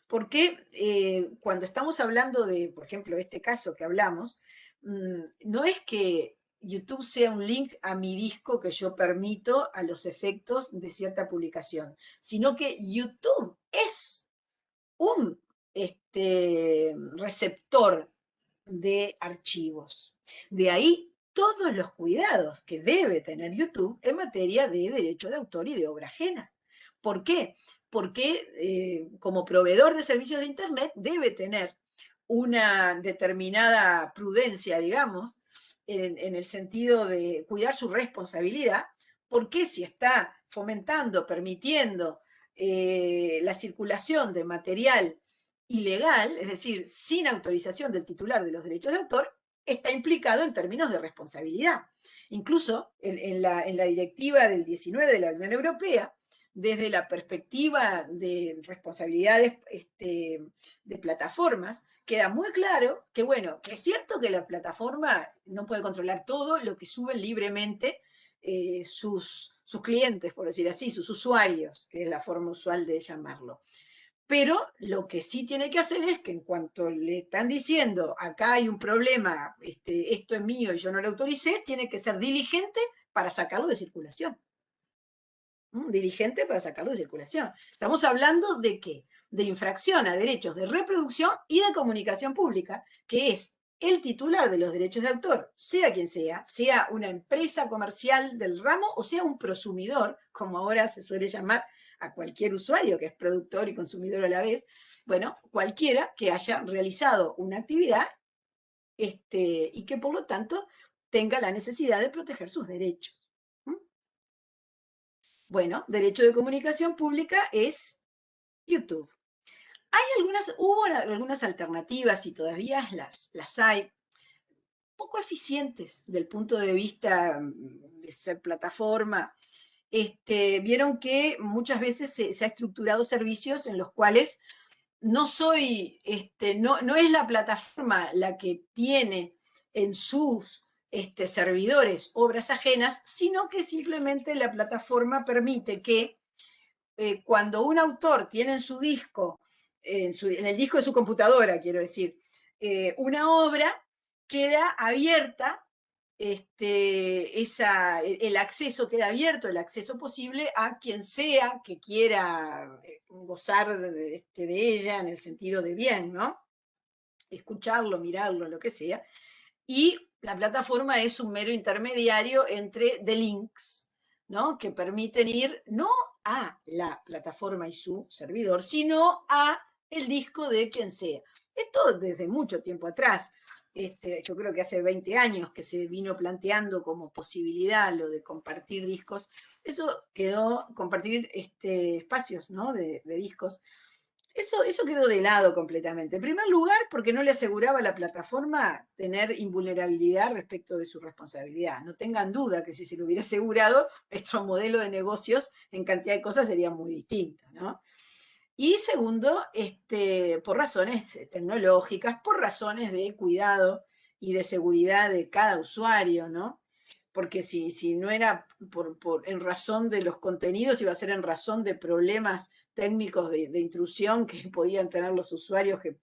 Porque cuando estamos hablando de, por ejemplo, este caso que hablamos, no es que YouTube sea un link a mi disco que yo permito a los efectos de cierta publicación, sino que YouTube es un receptor de archivos. De ahí todos los cuidados que debe tener YouTube en materia de derecho de autor y de obra ajena. ¿Por qué? Porque como proveedor de servicios de Internet debe tener una determinada prudencia, digamos, en el sentido de cuidar su responsabilidad, porque si está fomentando, permitiendo la circulación de material ilegal, es decir, sin autorización del titular de los derechos de autor, está implicado en términos de responsabilidad. Incluso en la directiva del 19 de la Unión Europea, desde la perspectiva de responsabilidades de plataformas, queda muy claro que, bueno, que es cierto que la plataforma no puede controlar todo lo que suben libremente sus clientes, por decir así, sus usuarios, que es la forma usual de llamarlo. Pero lo que sí tiene que hacer es que en cuanto le están diciendo, acá hay un problema, esto es mío y yo no lo autoricé, tiene que ser diligente para sacarlo de circulación. Diligente para sacarlo de circulación. Estamos hablando de ¿qué? De infracción a derechos de reproducción y de comunicación pública, que es el titular de los derechos de autor, sea quien sea una empresa comercial del ramo o sea un prosumidor, como ahora se suele llamar a cualquier usuario que es productor y consumidor a la vez, bueno, cualquiera que haya realizado una actividad y que por lo tanto tenga la necesidad de proteger sus derechos. Bueno, derecho de comunicación pública es YouTube. Hubo algunas alternativas y todavía las hay, poco eficientes del punto de vista de ser plataforma. Vieron que muchas veces se ha estructurado servicios en los cuales no es la plataforma la que tiene en sus servidores obras ajenas, sino que simplemente la plataforma permite que cuando un autor tiene en su disco, en el disco de su computadora, quiero decir, una obra, queda abierta, el acceso queda abierto, el acceso posible a quien sea que quiera gozar de ella en el sentido de bien, ¿no? Escucharlo, mirarlo, lo que sea. Y la plataforma es un mero intermediario entre the links, ¿no? Que permiten ir no a la plataforma y su servidor, sino a el disco de quien sea. Esto desde mucho tiempo atrás. Yo creo que hace 20 años que se vino planteando como posibilidad lo de compartir discos. Eso quedó, compartir espacios, ¿no? de discos. Eso quedó de lado completamente. En primer lugar, porque no le aseguraba a la plataforma tener invulnerabilidad respecto de su responsabilidad. No tengan duda que si se lo hubiera asegurado, nuestro modelo de negocios en cantidad de cosas sería muy distinto, ¿no? Y segundo, por razones tecnológicas, por razones de cuidado y de seguridad de cada usuario, ¿no? Porque si no era en razón de los contenidos, iba a ser en razón de problemas técnicos de intrusión que podían tener los usuarios que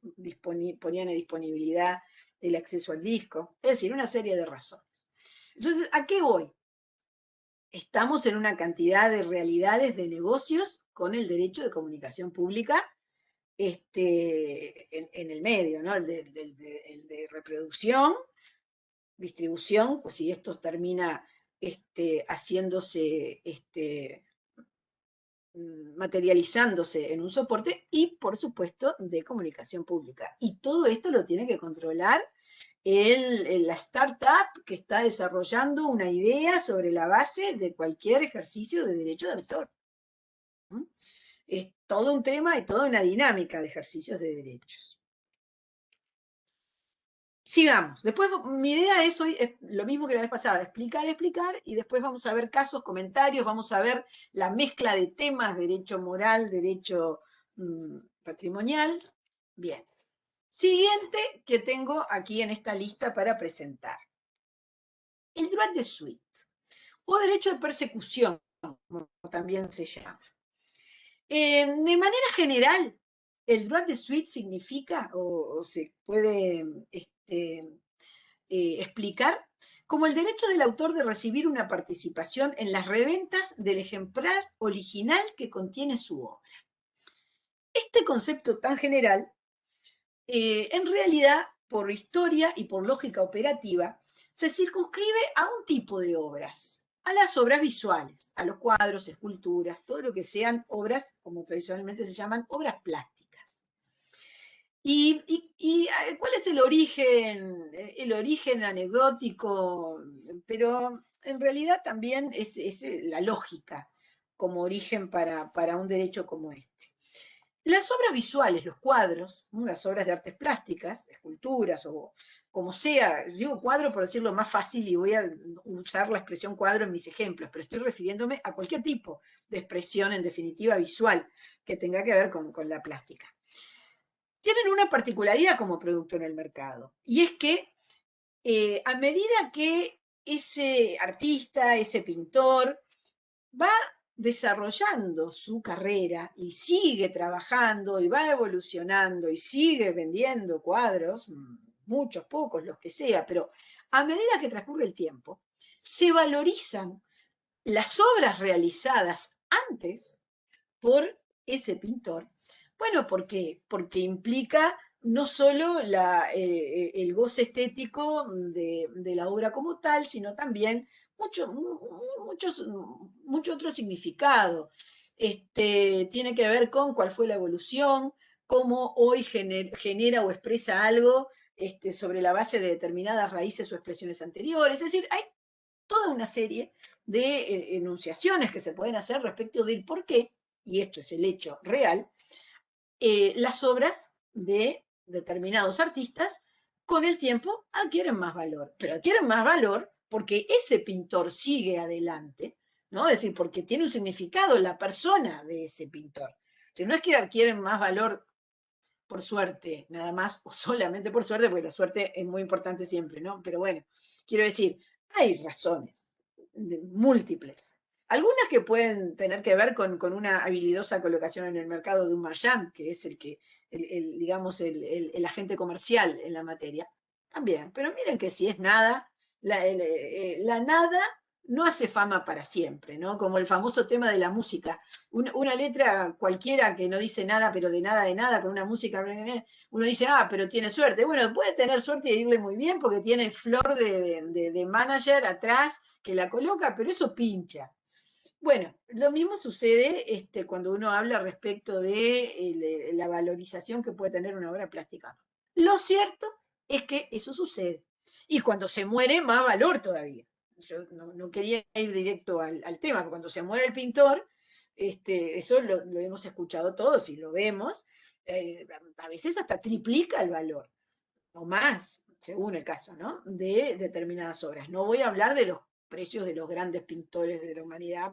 ponían en disponibilidad el acceso al disco. Es decir, una serie de razones. Entonces, ¿a qué voy? Estamos en una cantidad de realidades de negocios con el derecho de comunicación pública en el medio, ¿no? El de reproducción, distribución, pues si esto termina haciéndose, materializándose en un soporte y, por supuesto, de comunicación pública. Y todo esto lo tiene que controlar la startup que está desarrollando una idea sobre la base de cualquier ejercicio de derecho de autor. Es todo un tema y toda una dinámica de ejercicios de derechos. Sigamos. Después, mi idea es hoy lo mismo que la vez pasada, explicar, y después vamos a ver casos, comentarios, vamos a ver la mezcla de temas, derecho moral, derecho patrimonial. Bien. Siguiente que tengo aquí en esta lista para presentar. El droit de suite, o derecho de persecución, como también se llama. De manera general, el droit de suite significa, o se puede explicar, como el derecho del autor de recibir una participación en las reventas del ejemplar original que contiene su obra. Este concepto tan general, en realidad, por historia y por lógica operativa, se circunscribe a un tipo de obras, a las obras visuales, a los cuadros, esculturas, todo lo que sean obras, como tradicionalmente se llaman, obras plásticas. ¿Y cuál es el origen? El origen anecdótico, pero en realidad también es la lógica como origen para un derecho como este. Las obras visuales, los cuadros, las obras de artes plásticas, esculturas o como sea, digo cuadro por decirlo más fácil y voy a usar la expresión cuadro en mis ejemplos, pero estoy refiriéndome a cualquier tipo de expresión, en definitiva visual, que tenga que ver con la plástica. Tienen una particularidad como producto en el mercado, y es que a medida que ese artista, ese pintor, va desarrollando su carrera y sigue trabajando y va evolucionando y sigue vendiendo cuadros, muchos, pocos, los que sea, pero a medida que transcurre el tiempo, se valorizan las obras realizadas antes por ese pintor. Bueno, ¿por qué? Porque implica no solo el goce estético de la obra como tal, sino también mucho otro significado. Tiene que ver con cuál fue la evolución, cómo hoy genera o expresa algo sobre la base de determinadas raíces o expresiones anteriores. Es decir, hay toda una serie de enunciaciones que se pueden hacer respecto del por qué, y esto es el hecho real, las obras de determinados artistas con el tiempo adquieren más valor, pero adquieren más valor porque ese pintor sigue adelante, ¿no? Es decir, porque tiene un significado la persona de ese pintor. Si no es que adquieren más valor por suerte, nada más, o solamente por suerte, porque la suerte es muy importante siempre, ¿no? Pero bueno, quiero decir, hay razones múltiples. Algunas que pueden tener que ver con una habilidosa colocación en el mercado de un marchand, que es digamos, el agente comercial en la materia, también. Pero miren que si es nada, la nada no hace fama para siempre, ¿no? Como el famoso tema de la música. Una letra cualquiera que no dice nada, pero de nada, con una música, uno dice, pero tiene suerte. Bueno, puede tener suerte y irle muy bien porque tiene flor de manager atrás que la coloca, pero eso pincha. Bueno, lo mismo sucede cuando uno habla respecto de la valorización que puede tener una obra plástica. Lo cierto es que eso sucede. Y cuando se muere, más valor todavía. Yo no quería ir directo al tema, porque cuando se muere el pintor, eso lo hemos escuchado todos y lo vemos, a veces hasta triplica el valor, o más, según el caso, ¿no? De determinadas obras. No voy a hablar de los precios de los grandes pintores de la humanidad,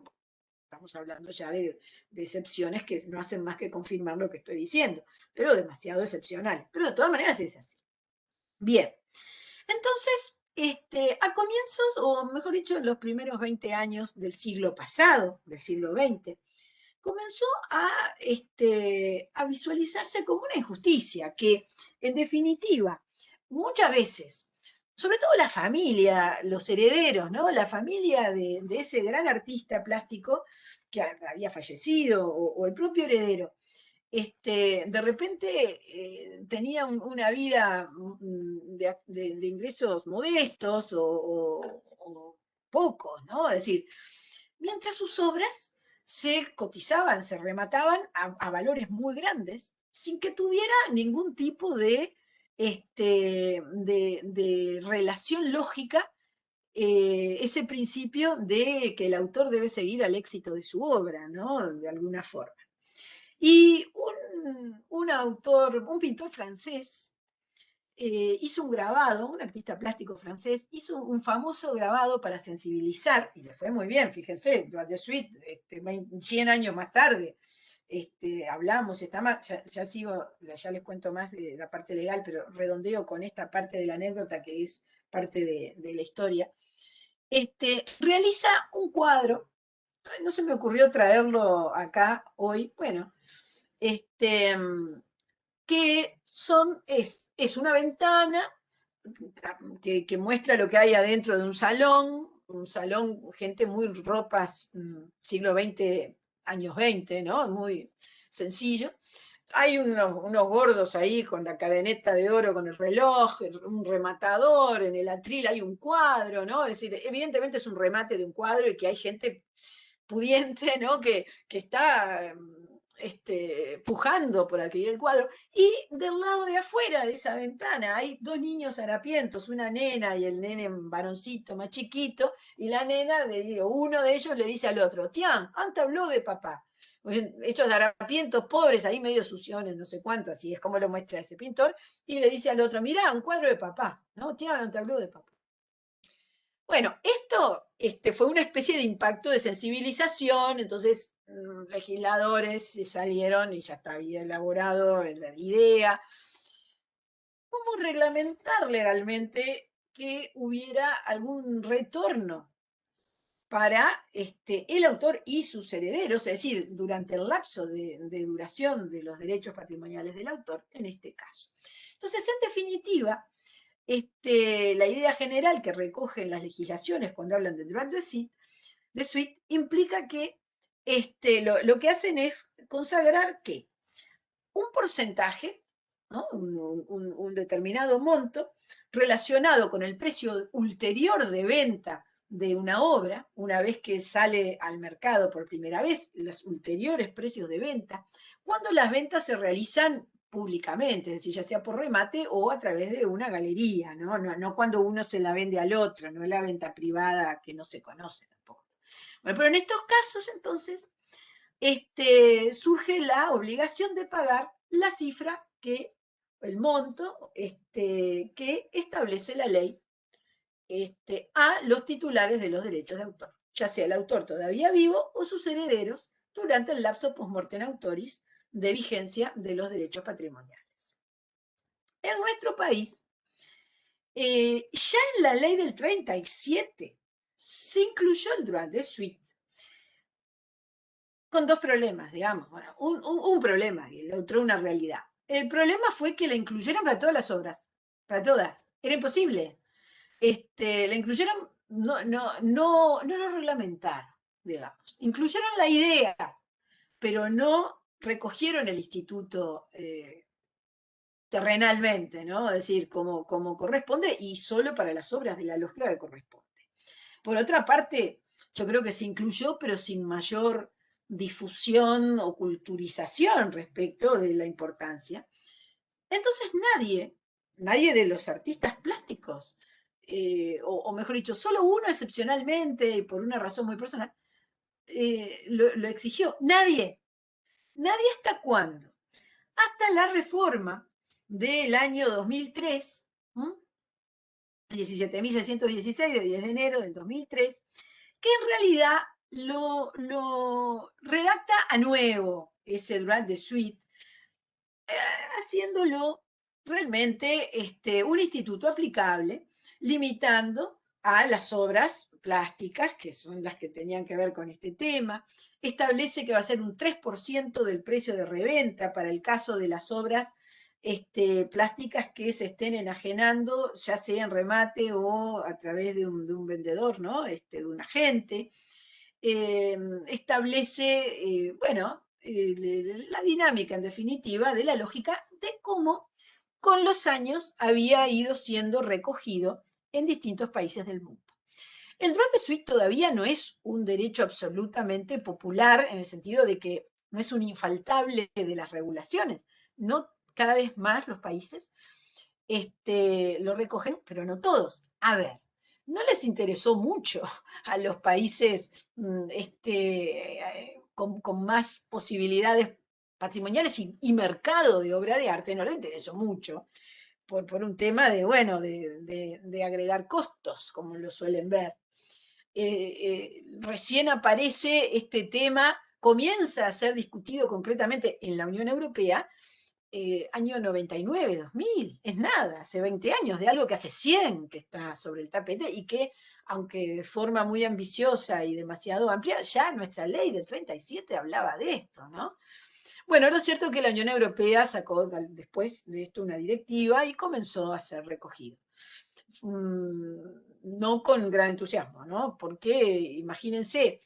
estamos hablando ya de excepciones que no hacen más que confirmar lo que estoy diciendo, pero demasiado excepcionales. Pero de todas maneras es así. Bien, entonces, a comienzos, o mejor dicho, en los primeros 20 años del siglo pasado, del siglo XX, comenzó a visualizarse como una injusticia, que en definitiva, muchas veces, sobre todo la familia, los herederos, ¿no? La familia de ese gran artista plástico que había fallecido, o el propio heredero, de repente tenía una vida de ingresos modestos o pocos, ¿no? Es decir, mientras sus obras se cotizaban, se remataban a valores muy grandes, sin que tuviera ningún tipo de relación lógica, ese principio de que el autor debe seguir al éxito de su obra, ¿no? De alguna forma. Y un pintor francés, hizo un grabado, un artista plástico francés, hizo un famoso grabado para sensibilizar, y le fue muy bien, fíjense, de Suite, 100 años más tarde, hablamos, ya les cuento más de la parte legal, pero redondeo con esta parte de la anécdota que es parte de la historia. Realiza un cuadro, no se me ocurrió traerlo acá hoy, bueno, que es una ventana que muestra lo que hay adentro de un salón, gente muy ropas, siglo XX, años 20, ¿no? Muy sencillo. hay unos gordos ahí con la cadeneta de oro, con el reloj, un rematador, en el atril hay un cuadro, ¿no? Es decir, evidentemente es un remate de un cuadro y que hay gente pudiente, ¿no? Que está pujando por adquirir el cuadro. Y del lado de afuera de esa ventana hay dos niños harapientos, una nena y el nene varoncito más chiquito, y la nena, uno de ellos le dice al otro, tian, anta habló de papá. Estos harapientos pobres, ahí medio suciones, no sé cuánto, así es como lo muestra ese pintor, y le dice al otro, mirá, un cuadro de papá, ¿no? Tian, anta habló de papá. Bueno, esto fue una especie de impacto de sensibilización, entonces legisladores se salieron y ya había elaborado la idea. ¿Cómo reglamentar legalmente que hubiera algún retorno para el autor y sus herederos, es decir, durante el lapso de duración de los derechos patrimoniales del autor, en este caso? Entonces, en definitiva, la idea general que recogen las legislaciones cuando hablan de droit de suite implica que lo que hacen es consagrar que un porcentaje, ¿no? un determinado monto relacionado con el precio ulterior de venta de una obra, una vez que sale al mercado por primera vez, los ulteriores precios de venta, cuando las ventas se realizan públicamente, es decir, ya sea por remate o a través de una galería, no cuando uno se la vende al otro, no la venta privada que no se conoce tampoco. Bueno, pero en estos casos, entonces, surge la obligación de pagar la cifra el monto que establece la ley a los titulares de los derechos de autor, ya sea el autor todavía vivo o sus herederos durante el lapso post-mortem autoris de vigencia de los derechos patrimoniales. En nuestro país, ya en la ley del 37 se incluyó el droit de suite, con dos problemas, digamos. Bueno, un problema y el otro una realidad. El problema fue que la incluyeron para todas las obras, para todas. Era imposible. La incluyeron, no lo reglamentaron, digamos. Incluyeron la idea, pero no recogieron el instituto terrenalmente, ¿no? Es decir, como corresponde y solo para las obras de la lógica que corresponde. Por otra parte, yo creo que se incluyó, pero sin mayor difusión o culturización respecto de la importancia. Entonces nadie de los artistas plásticos, o mejor dicho, solo uno excepcionalmente, y por una razón muy personal, lo exigió. Nadie hasta cuándo. Hasta la reforma del año 2003, 17.616 de 10 de enero del 2003, que en realidad lo redacta a nuevo ese droit de suite, haciéndolo realmente un instituto aplicable, limitando a las obras plásticas, que son las que tenían que ver con este tema. Establece que va a ser un 3% del precio de reventa para el caso de las obras plásticas que se estén enajenando, ya sea en remate o a través de un vendedor, ¿no? De un agente. Establece, la dinámica, en definitiva, de la lógica de cómo con los años había ido siendo recogido en distintos países del mundo. El droit de suite todavía no es un derecho absolutamente popular en el sentido de que no es un infaltable de las regulaciones. No, cada vez más los países lo recogen, pero no todos. A ver, no les interesó mucho a los países con más posibilidades patrimoniales y mercado de obra de arte, no les interesó mucho, por un tema de agregar costos, como lo suelen ver. Recién aparece este tema, comienza a ser discutido concretamente en la Unión Europea, año 99, 2000, es nada, hace 20 años, de algo que hace 100 que está sobre el tapete y que, aunque de forma muy ambiciosa y demasiado amplia, ya nuestra ley del 37 hablaba de esto, ¿no? Bueno, lo cierto es que la Unión Europea sacó después de esto una directiva y comenzó a ser recogido. No con gran entusiasmo, ¿no? Porque imagínense,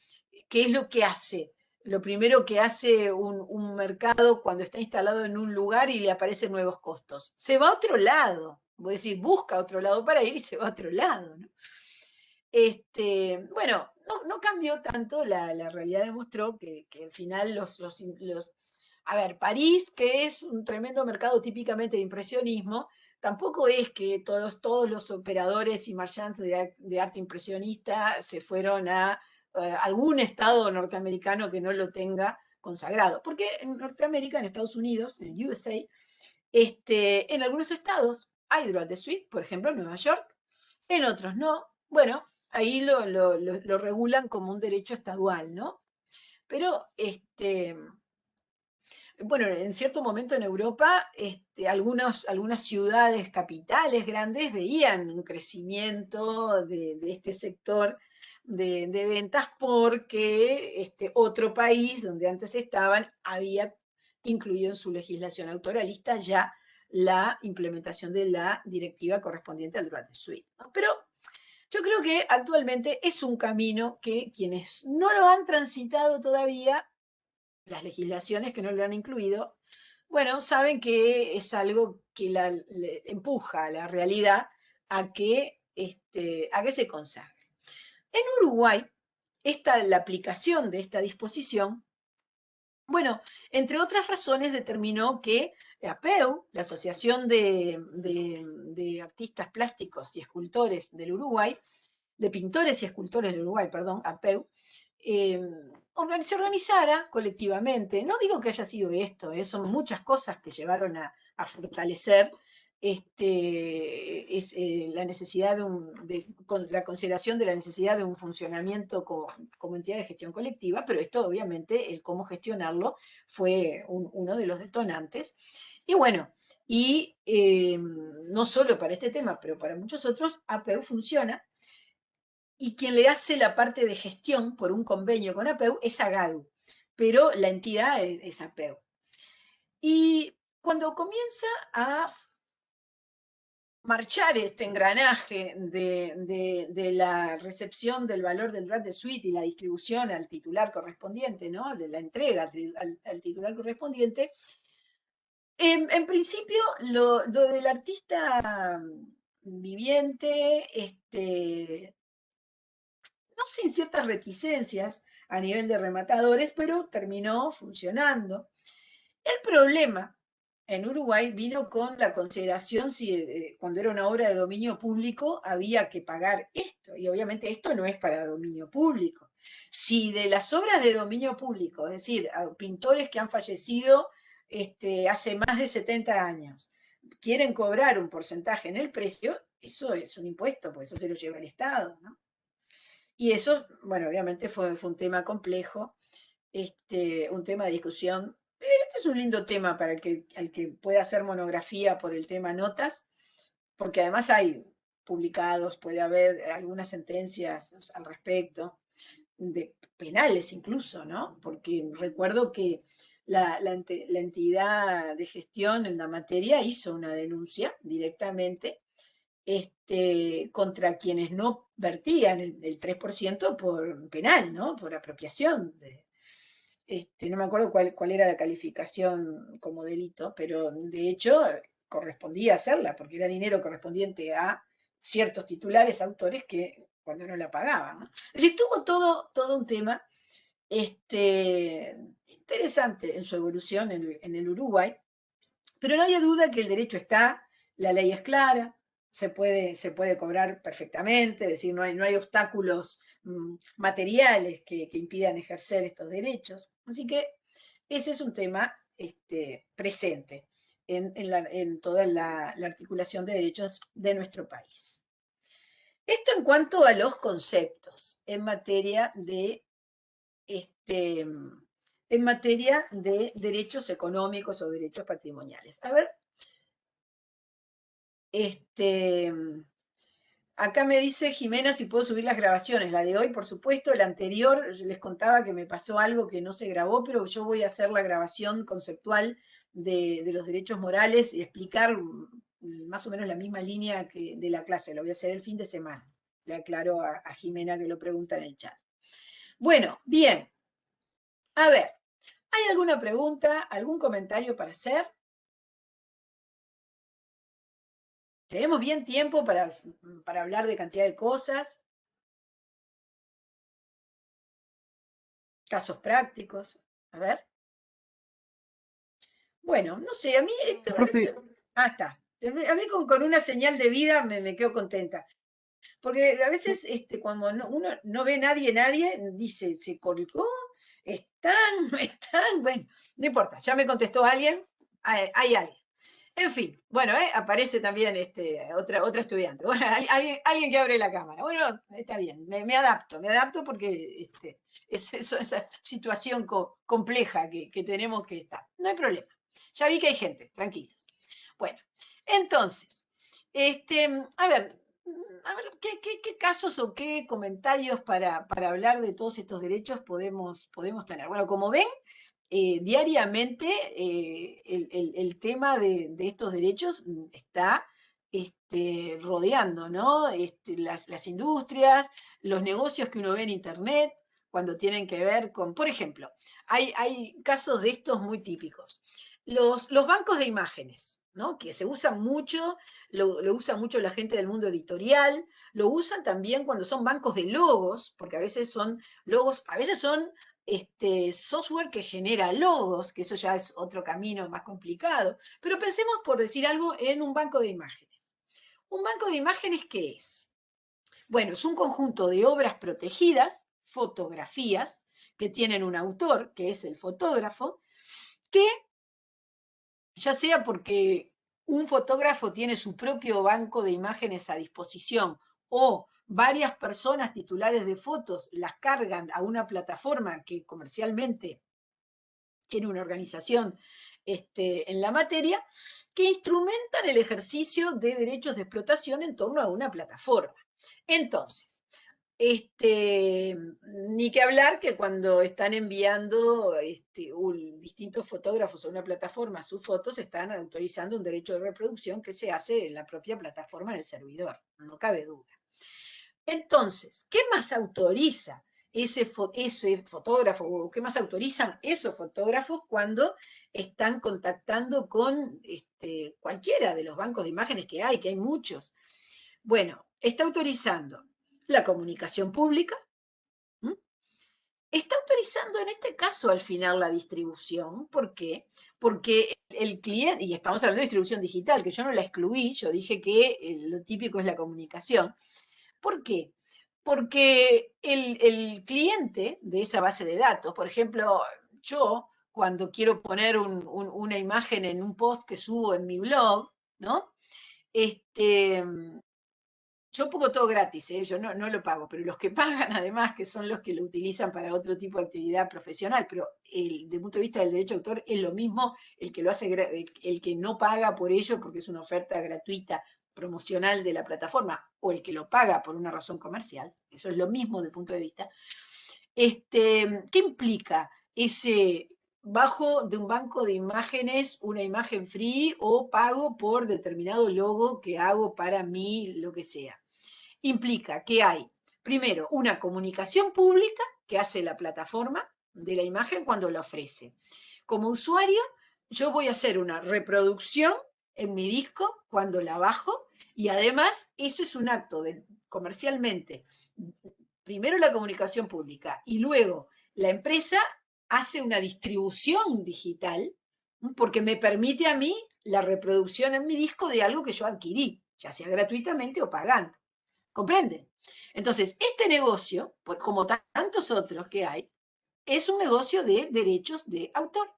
¿qué es lo que hace lo primero que hace un mercado cuando está instalado en un lugar y le aparecen nuevos costos. Se va a otro lado, voy a decir, busca otro lado para ir y se va a otro lado, ¿no? Bueno, no cambió tanto, la realidad demostró que al final a ver, París, que es un tremendo mercado típicamente de impresionismo, tampoco es que todos los operadores y marchands de arte impresionista se fueron a algún estado norteamericano que no lo tenga consagrado. Porque en Norteamérica, en Estados Unidos, en USA, en algunos estados hay droit de suite, por ejemplo, en Nueva York, en otros no. Bueno, ahí lo regulan como un derecho estadual, ¿no? Pero, bueno, en cierto momento en Europa, algunas ciudades capitales grandes veían un crecimiento de este sector de ventas porque otro país donde antes estaban había incluido en su legislación autoralista ya la implementación de la directiva correspondiente al droit de suite, ¿no? Pero yo creo que actualmente es un camino que quienes no lo han transitado todavía, las legislaciones que no lo han incluido, bueno, saben que es algo que le empuja a la realidad a que se consagre. En Uruguay, la aplicación de esta disposición, bueno, entre otras razones determinó que APEU, la Asociación de Artistas Plásticos y Escultores del Uruguay, de Pintores y Escultores del Uruguay, perdón, APEU, se organizara colectivamente. No digo que haya sido esto, son muchas cosas que llevaron a fortalecer la necesidad la consideración de la necesidad de un funcionamiento como entidad de gestión colectiva, pero esto obviamente, el cómo gestionarlo fue uno de los detonantes. Y bueno, no solo para este tema, pero para muchos otros, APEU funciona, y quien le hace la parte de gestión por un convenio con APEU es AGADU, pero la entidad es APEU. Y cuando comienza a marchar este engranaje de la recepción del valor del droit de suite y la distribución al titular correspondiente, ¿no? De la entrega al titular correspondiente, en principio lo del artista viviente, no sin ciertas reticencias a nivel de rematadores, pero terminó funcionando. El problema en Uruguay vino con la consideración si cuando era una obra de dominio público había que pagar esto, y obviamente esto no es para dominio público. Si de las obras de dominio público, es decir, a pintores que han fallecido hace más de 70 años, quieren cobrar un porcentaje en el precio, eso es un impuesto, porque eso se lo lleva el Estado, ¿no? Y eso, bueno, obviamente fue un tema complejo, un tema de discusión. Este es un lindo tema para al que pueda hacer monografía por el tema notas, porque además hay publicados, puede haber algunas sentencias al respecto, de penales incluso, ¿no? Porque recuerdo que la entidad de gestión en la materia hizo una denuncia directamente contra quienes no vertían el 3% por penal, ¿no? Por apropiación. No me acuerdo cuál era la calificación como delito, pero de hecho correspondía hacerla, porque era dinero correspondiente a ciertos titulares, autores, que cuando no la pagaban, ¿no? Es decir, tuvo todo un tema interesante en su evolución en el Uruguay, pero no hay duda que el derecho está, la ley es clara, se puede cobrar perfectamente, es decir, no hay obstáculos materiales que impidan ejercer estos derechos. Así que ese es un tema presente en toda la articulación de derechos de nuestro país. Esto en cuanto a los conceptos en materia de derechos económicos o derechos patrimoniales. A ver, acá me dice Jimena si puedo subir las grabaciones, la de hoy, por supuesto, la anterior, les contaba que me pasó algo que no se grabó, pero yo voy a hacer la grabación conceptual de los derechos morales y explicar más o menos la misma línea de la clase, lo voy a hacer el fin de semana. Le aclaro a Jimena que lo pregunta en el chat. Bueno, bien. A ver, ¿hay alguna pregunta, algún comentario para hacer? Tenemos bien tiempo para hablar de cantidad de cosas, casos prácticos. A ver. Bueno, no sé, a mí esto a veces... Profe, Está. A mí con una señal de vida me quedo contenta. Porque a veces cuando uno no ve nadie, dice, se colgó, están, bueno, no importa, ya me contestó alguien, hay alguien. En fin, bueno, aparece también otra estudiante. Bueno, alguien que abre la cámara. Bueno, está bien, me adapto porque es esa situación compleja que tenemos que estar. No hay problema. Ya vi que hay gente, tranquilos. Bueno, entonces, a ver, ¿qué casos o qué comentarios para hablar de todos estos derechos podemos tener? Bueno, como ven, diariamente el tema de estos derechos está rodeando, ¿no? Las industrias, los negocios que uno ve en Internet, cuando tienen que ver con, por ejemplo, hay casos de estos muy típicos. Los bancos de imágenes, ¿no? Que se usan mucho, lo usa mucho la gente del mundo editorial, lo usan también cuando son bancos de logos, porque a veces son logos, a veces son software que genera logos, que eso ya es otro camino más complicado. Pero pensemos, por decir algo, en un banco de imágenes. ¿Un banco de imágenes qué es? Bueno, es un conjunto de obras protegidas, fotografías, que tienen un autor, que es el fotógrafo, que ya sea porque un fotógrafo tiene su propio banco de imágenes a disposición o varias personas titulares de fotos las cargan a una plataforma que comercialmente tiene una organización en la materia, que instrumentan el ejercicio de derechos de explotación en torno a una plataforma. Entonces, ni que hablar que cuando están enviando distintos fotógrafos a una plataforma sus fotos, están autorizando un derecho de reproducción que se hace en la propia plataforma, en el servidor, no cabe duda. Entonces, ¿qué más autoriza ese fotógrafo o qué más autorizan esos fotógrafos cuando están contactando con cualquiera de los bancos de imágenes que hay muchos? Bueno, está autorizando la comunicación pública, ¿m? Está autorizando en este caso al final la distribución. ¿Por qué? Porque el cliente, y estamos hablando de distribución digital, que yo no la excluí, yo dije que lo típico es la comunicación. ¿Por qué? Porque el cliente de esa base de datos, por ejemplo, yo cuando quiero poner una imagen en un post que subo en mi blog, ¿no? Yo pongo todo gratis, yo no lo pago, pero los que pagan además, que son los que lo utilizan para otro tipo de actividad profesional, pero desde el punto de vista del derecho de autor es lo mismo el que lo hace, el que no paga por ello porque es una oferta gratuita promocional de la plataforma, o el que lo paga por una razón comercial, eso es lo mismo desde el punto de vista. ¿Qué implica ese bajo de un banco de imágenes una imagen free o pago por determinado logo que hago para mí, lo que sea? Implica que hay, primero, una comunicación pública que hace la plataforma de la imagen cuando la ofrece. Como usuario, yo voy a hacer una reproducción en mi disco cuando la bajo, y además eso es un acto comercialmente, primero la comunicación pública y luego la empresa hace una distribución digital porque me permite a mí la reproducción en mi disco de algo que yo adquirí, ya sea gratuitamente o pagando. ¿Comprenden? Entonces, este negocio, como tantos otros que hay, es un negocio de derechos de autor.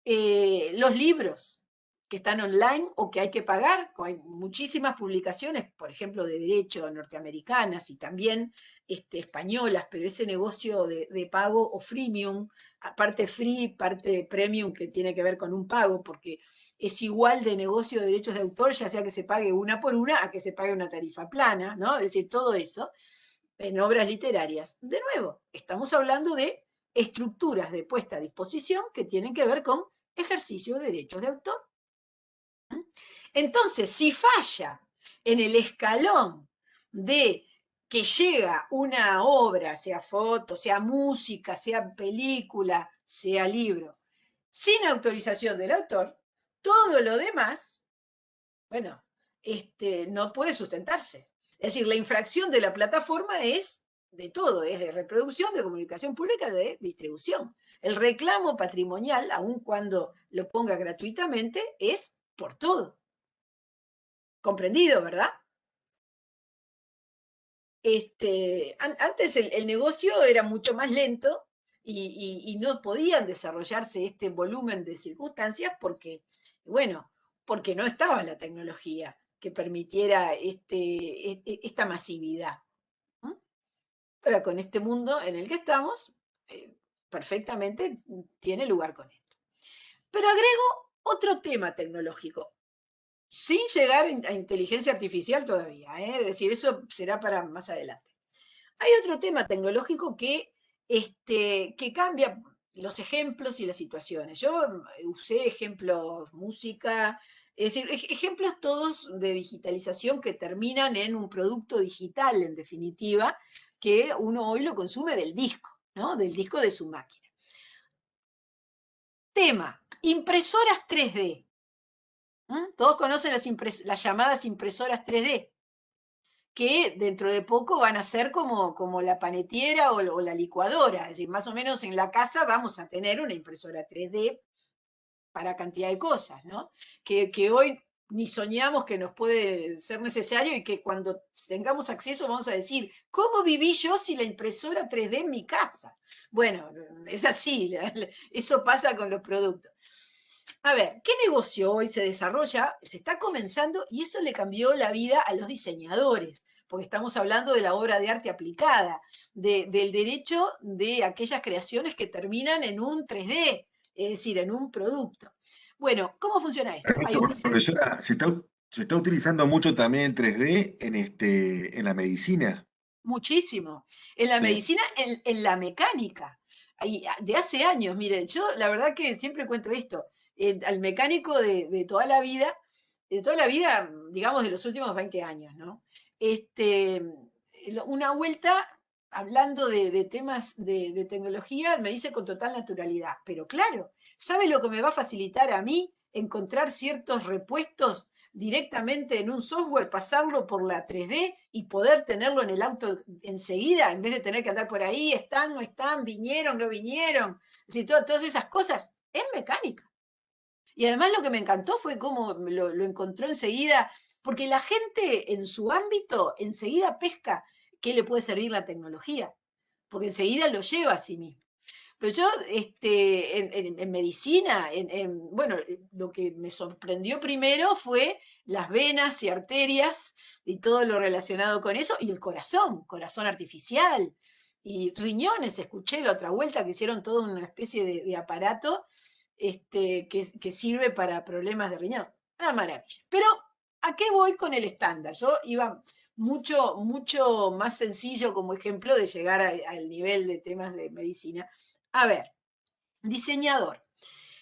Los libros que están online o que hay que pagar, hay muchísimas publicaciones, por ejemplo, de derecho norteamericanas y también españolas, pero ese negocio de pago o freemium, parte free, parte premium, que tiene que ver con un pago, porque es igual de negocio de derechos de autor, ya sea que se pague una por una a que se pague una tarifa plana, ¿no? Es decir, todo eso en obras literarias. De nuevo, estamos hablando de estructuras de puesta a disposición que tienen que ver con ejercicio de derechos de autor. Entonces, si falla en el escalón de que llega una obra, sea foto, sea música, sea película, sea libro, sin autorización del autor, todo lo demás, bueno, no puede sustentarse. Es decir, la infracción de la plataforma es de todo, es de reproducción, de comunicación pública, de distribución. El reclamo patrimonial, aun cuando lo ponga gratuitamente, es por todo. ¿Comprendido, verdad? Antes el negocio era mucho más lento y no podían desarrollarse este volumen de circunstancias porque, bueno, porque no estaba la tecnología que permitiera esta masividad. Pero con este mundo en el que estamos, perfectamente tiene lugar con esto. Pero agrego otro tema tecnológico, sin llegar a inteligencia artificial todavía, es decir, eso será para más adelante. Hay otro tema tecnológico que cambia los ejemplos y las situaciones. Yo usé ejemplos, música, es decir, ejemplos todos de digitalización que terminan en un producto digital, en definitiva, que uno hoy lo consume del disco, ¿no? Del disco de su máquina. Tema, impresoras 3D. Todos conocen las llamadas impresoras 3D, que dentro de poco van a ser como la panetiera o la licuadora. Es decir, más o menos en la casa vamos a tener una impresora 3D para cantidad de cosas, ¿no? Que hoy ni soñamos que nos puede ser necesario y que cuando tengamos acceso vamos a decir, ¿cómo viví yo si la impresora 3D en mi casa? Bueno, es así, eso pasa con los productos. A ver, ¿qué negocio hoy se desarrolla? Se está comenzando y eso le cambió la vida a los diseñadores, porque estamos hablando de la obra de arte aplicada, del derecho de aquellas creaciones que terminan en un 3D, es decir, en un producto. Bueno, ¿cómo funciona esto? Profesora, se está utilizando mucho también el 3D en la medicina. Muchísimo. En la Sí. medicina, en la mecánica. De hace años, miren, yo la verdad que siempre cuento esto, al mecánico de toda la vida, digamos, de los últimos 20 años, ¿no? Una vuelta, hablando de temas de tecnología, me dice con total naturalidad, pero claro, ¿sabe lo que me va a facilitar a mí encontrar ciertos repuestos directamente en un software, pasarlo por la 3D y poder tenerlo en el auto enseguida, en vez de tener que andar por ahí, están, no están, vinieron, no vinieron? Es decir, todas esas cosas en mecánica. Y además lo que me encantó fue cómo lo encontró enseguida, porque la gente en su ámbito enseguida pesca qué le puede servir la tecnología, porque enseguida lo lleva a sí mismo. Pero yo, en medicina, bueno, lo que me sorprendió primero fue las venas y arterias y todo lo relacionado con eso, y el corazón artificial, y riñones, escuché la otra vuelta que hicieron toda una especie de aparato que sirve para problemas de riñón. Una maravilla. Pero, ¿a qué voy con el estándar? Yo iba mucho más sencillo como ejemplo de llegar al nivel de temas de medicina. A ver, diseñador.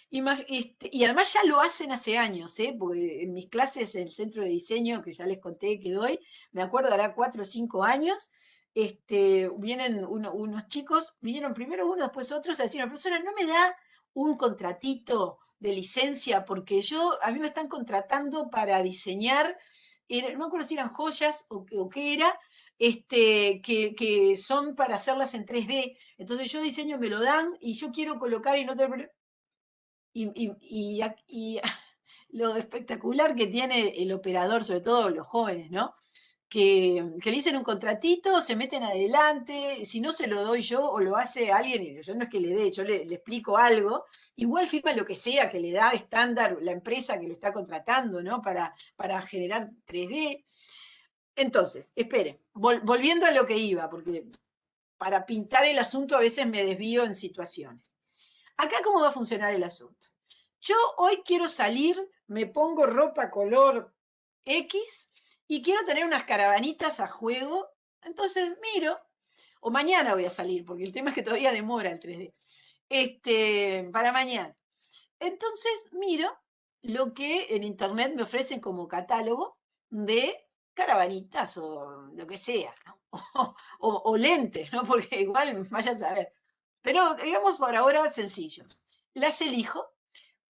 Y además ya lo hacen hace años, porque en mis clases en el centro de diseño, que ya les conté que doy, me acuerdo, hará 4 o 5 años, vienen unos chicos, vinieron primero uno, después otros, a decir, profesora, ¿no me da un contratito de licencia? Porque a mí me están contratando para diseñar, no me acuerdo si eran joyas o qué era, que son para hacerlas en 3D. Entonces yo diseño, me lo dan y yo quiero colocar y no te... Y lo espectacular que tiene el operador, sobre todo los jóvenes, ¿no? Que le dicen un contratito, se meten adelante, si no se lo doy yo o lo hace alguien, y yo no es que le dé, yo le explico algo, igual firma lo que sea que le da estándar la empresa que lo está contratando, ¿no? Para generar 3D. Entonces, esperen, volviendo a lo que iba, porque para pintar el asunto a veces me desvío en situaciones. Acá, ¿cómo va a funcionar el asunto? Yo hoy quiero salir, me pongo ropa color X y quiero tener unas caravanitas a juego, entonces miro, o mañana voy a salir, porque el tema es que todavía demora el 3D, para mañana. Entonces miro lo que en internet me ofrecen como catálogo de caravanitas o lo que sea, ¿no? O lentes, ¿no? Porque igual vaya a saber. Pero digamos por ahora sencillo. Las elijo,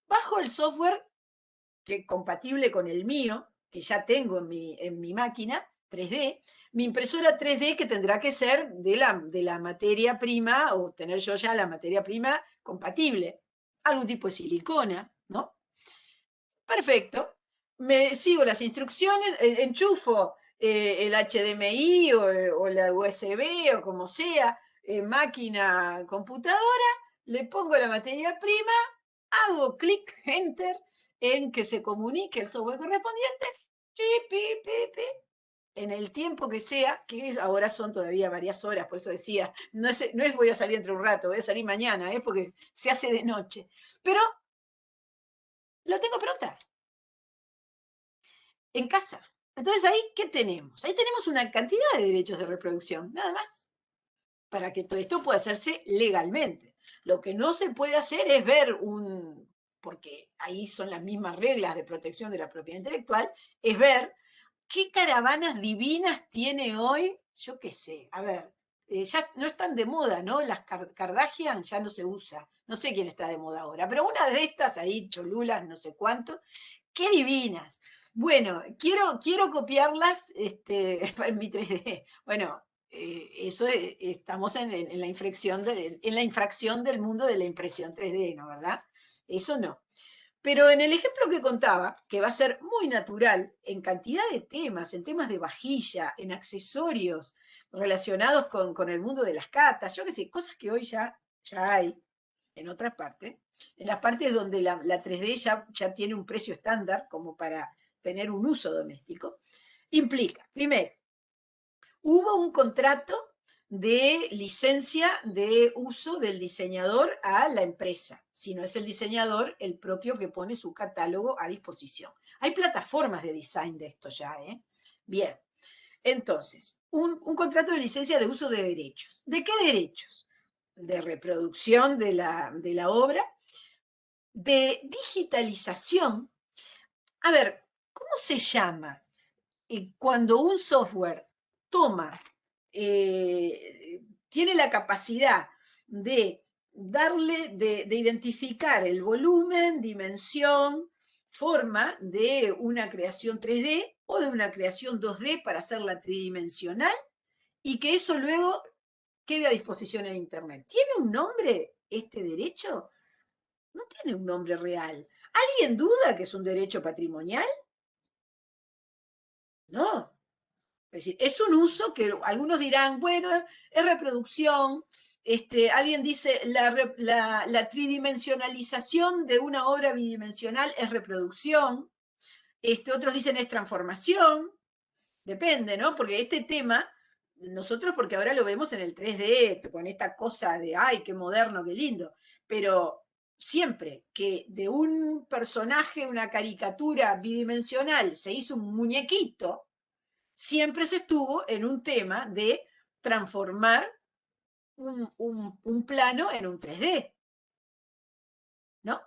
bajo el software que es compatible con el mío, que ya tengo en mi máquina 3D, mi impresora 3D que tendrá que ser de la materia prima, o tener yo ya la materia prima compatible, algún tipo de silicona, ¿no? Perfecto. Me sigo las instrucciones, enchufo el HDMI o la USB o como sea, máquina, computadora, le pongo la materia prima, hago clic, enter, en que se comunique el software correspondiente, chi, pi, pi, pi, en el tiempo que sea, que ahora son todavía varias horas, por eso decía, no es voy a salir entre un rato, voy a salir mañana, porque se hace de noche, pero lo tengo pronta en casa. Entonces ahí, ¿qué tenemos? Ahí tenemos una cantidad de derechos de reproducción, nada más, para que todo esto pueda hacerse legalmente. Lo que no se puede hacer es ver porque ahí son las mismas reglas de protección de la propiedad intelectual, es ver qué caravanas divinas tiene hoy, yo qué sé, a ver, ya no están de moda, ¿no? Las Kardashian ya no se usa, no sé quién está de moda ahora, pero una de estas ahí, cholulas, no sé cuánto, qué divinas. Bueno, quiero copiarlas en mi 3D. Bueno, eso estamos en la infracción del mundo de la impresión 3D, ¿no? ¿Verdad? Eso no. Pero en el ejemplo que contaba, que va a ser muy natural en cantidad de temas, en temas de vajilla, en accesorios relacionados con el mundo de las catas, yo qué sé, cosas que hoy ya hay en otras partes, en las partes donde la 3D ya tiene un precio estándar como para tener un uso doméstico, implica, primero, hubo un contrato de licencia de uso del diseñador a la empresa. Si no es el diseñador, el propio que pone su catálogo a disposición. Hay plataformas de design de esto ya, ¿eh? Bien, entonces, un contrato de licencia de uso de derechos. ¿De qué derechos? De reproducción de la obra, de digitalización. A ver, ¿cómo se llama cuando un software toma, tiene la capacidad de de identificar el volumen, dimensión, forma de una creación 3D o de una creación 2D para hacerla tridimensional y que eso luego quede a disposición en Internet? ¿Tiene un nombre este derecho? No tiene un nombre real. ¿Alguien duda que es un derecho patrimonial? No. Es decir, es un uso que algunos dirán, bueno, es reproducción. Alguien dice, la tridimensionalización de una obra bidimensional es reproducción. Otros dicen es transformación. Depende, ¿no? Porque este tema, nosotros porque ahora lo vemos en el 3D, con esta cosa de, ay, qué moderno, qué lindo. Pero siempre que de un personaje, una caricatura bidimensional, se hizo un muñequito, siempre se estuvo en un tema de transformar un plano en un 3D, ¿no?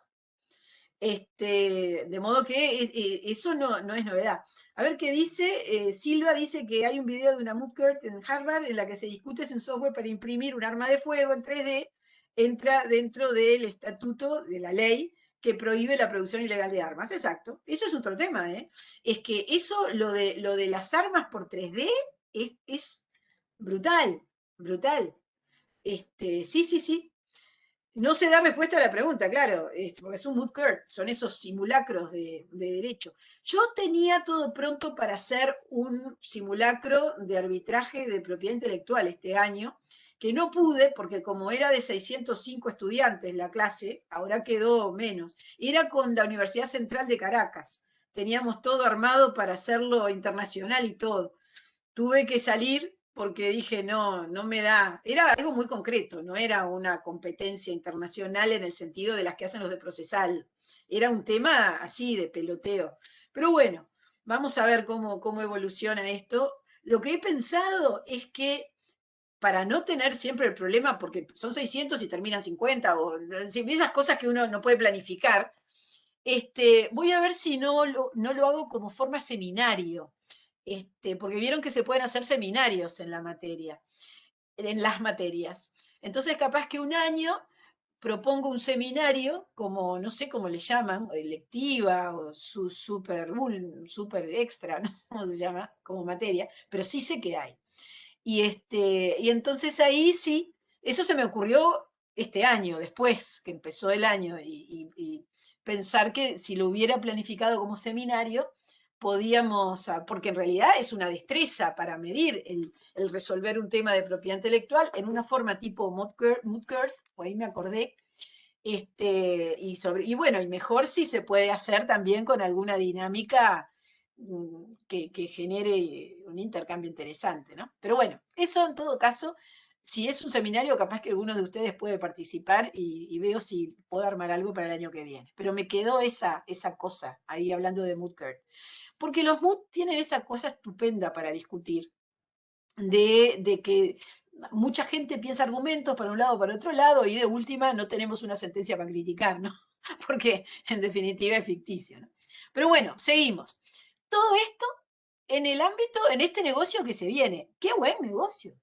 De modo que eso no es novedad. A ver qué dice, Silva dice que hay un video de una Mudgert en Harvard en la que se discute si un software para imprimir un arma de fuego en 3D entra dentro del estatuto de la ley que prohíbe la producción ilegal de armas. Exacto, eso es otro tema, ¿eh? Es que eso, lo de las armas por 3D es brutal, brutal. Sí. No se da respuesta a la pregunta, claro, porque es un Mudgert, son esos simulacros de derecho. Yo tenía todo pronto para hacer un simulacro de arbitraje de propiedad intelectual este año, que no pude porque como era de 605 estudiantes la clase, ahora quedó menos. Era con la Universidad Central de Caracas. Teníamos todo armado para hacerlo internacional y todo. Tuve que salir porque dije, no me da, era algo muy concreto, no era una competencia internacional en el sentido de las que hacen los de procesal, era un tema así de peloteo. Pero bueno, vamos a ver cómo evoluciona esto. Lo que he pensado es que para no tener siempre el problema, porque son 600 y terminan 50, o esas cosas que uno no puede planificar, voy a ver si no lo hago como forma seminario. porque vieron que se pueden hacer seminarios en la materia, en las materias. Entonces, capaz que un año propongo un seminario, como, no sé cómo le llaman, electiva o super extra, no sé cómo se llama, como materia, pero sí sé que hay. Y entonces ahí sí, eso se me ocurrió este año, después que empezó el año, y pensar que si lo hubiera planificado como seminario, podíamos, porque en realidad es una destreza para medir el resolver un tema de propiedad intelectual en una forma tipo Moodcurt, por ahí me acordé, y bueno, y mejor si se puede hacer también con alguna dinámica que genere un intercambio interesante, ¿no? Pero bueno, eso en todo caso, si es un seminario, capaz que alguno de ustedes puede participar y veo si puedo armar algo para el año que viene. Pero me quedó esa cosa ahí hablando de Moodcurt. Porque los Mood tienen esta cosa estupenda para discutir, de que mucha gente piensa argumentos para un lado o para otro lado y de última no tenemos una sentencia para criticar, ¿no? Porque en definitiva es ficticio, ¿no? Pero bueno, seguimos. Todo esto en el ámbito, en este negocio que se viene. ¡Qué buen negocio!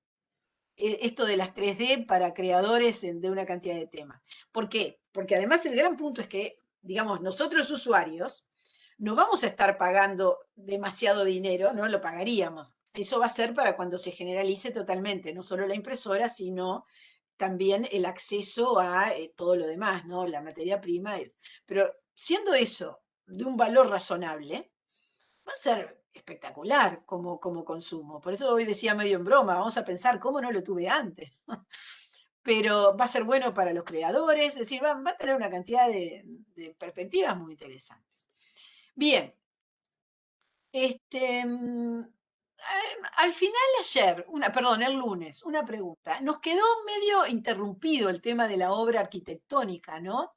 Esto de las 3D para creadores de una cantidad de temas. ¿Por qué? Porque además el gran punto es que, digamos, nosotros usuarios no vamos a estar pagando demasiado dinero, no lo pagaríamos. Eso va a ser para cuando se generalice totalmente, no solo la impresora, sino también el acceso a todo lo demás, ¿no? La materia prima. Pero siendo eso de un valor razonable, va a ser espectacular como consumo. Por eso hoy decía medio en broma, vamos a pensar cómo no lo tuve antes. Pero va a ser bueno para los creadores, es decir, va a tener una cantidad de perspectivas muy interesantes. Bien, al final ayer, el lunes, una pregunta. Nos quedó medio interrumpido el tema de la obra arquitectónica, ¿no?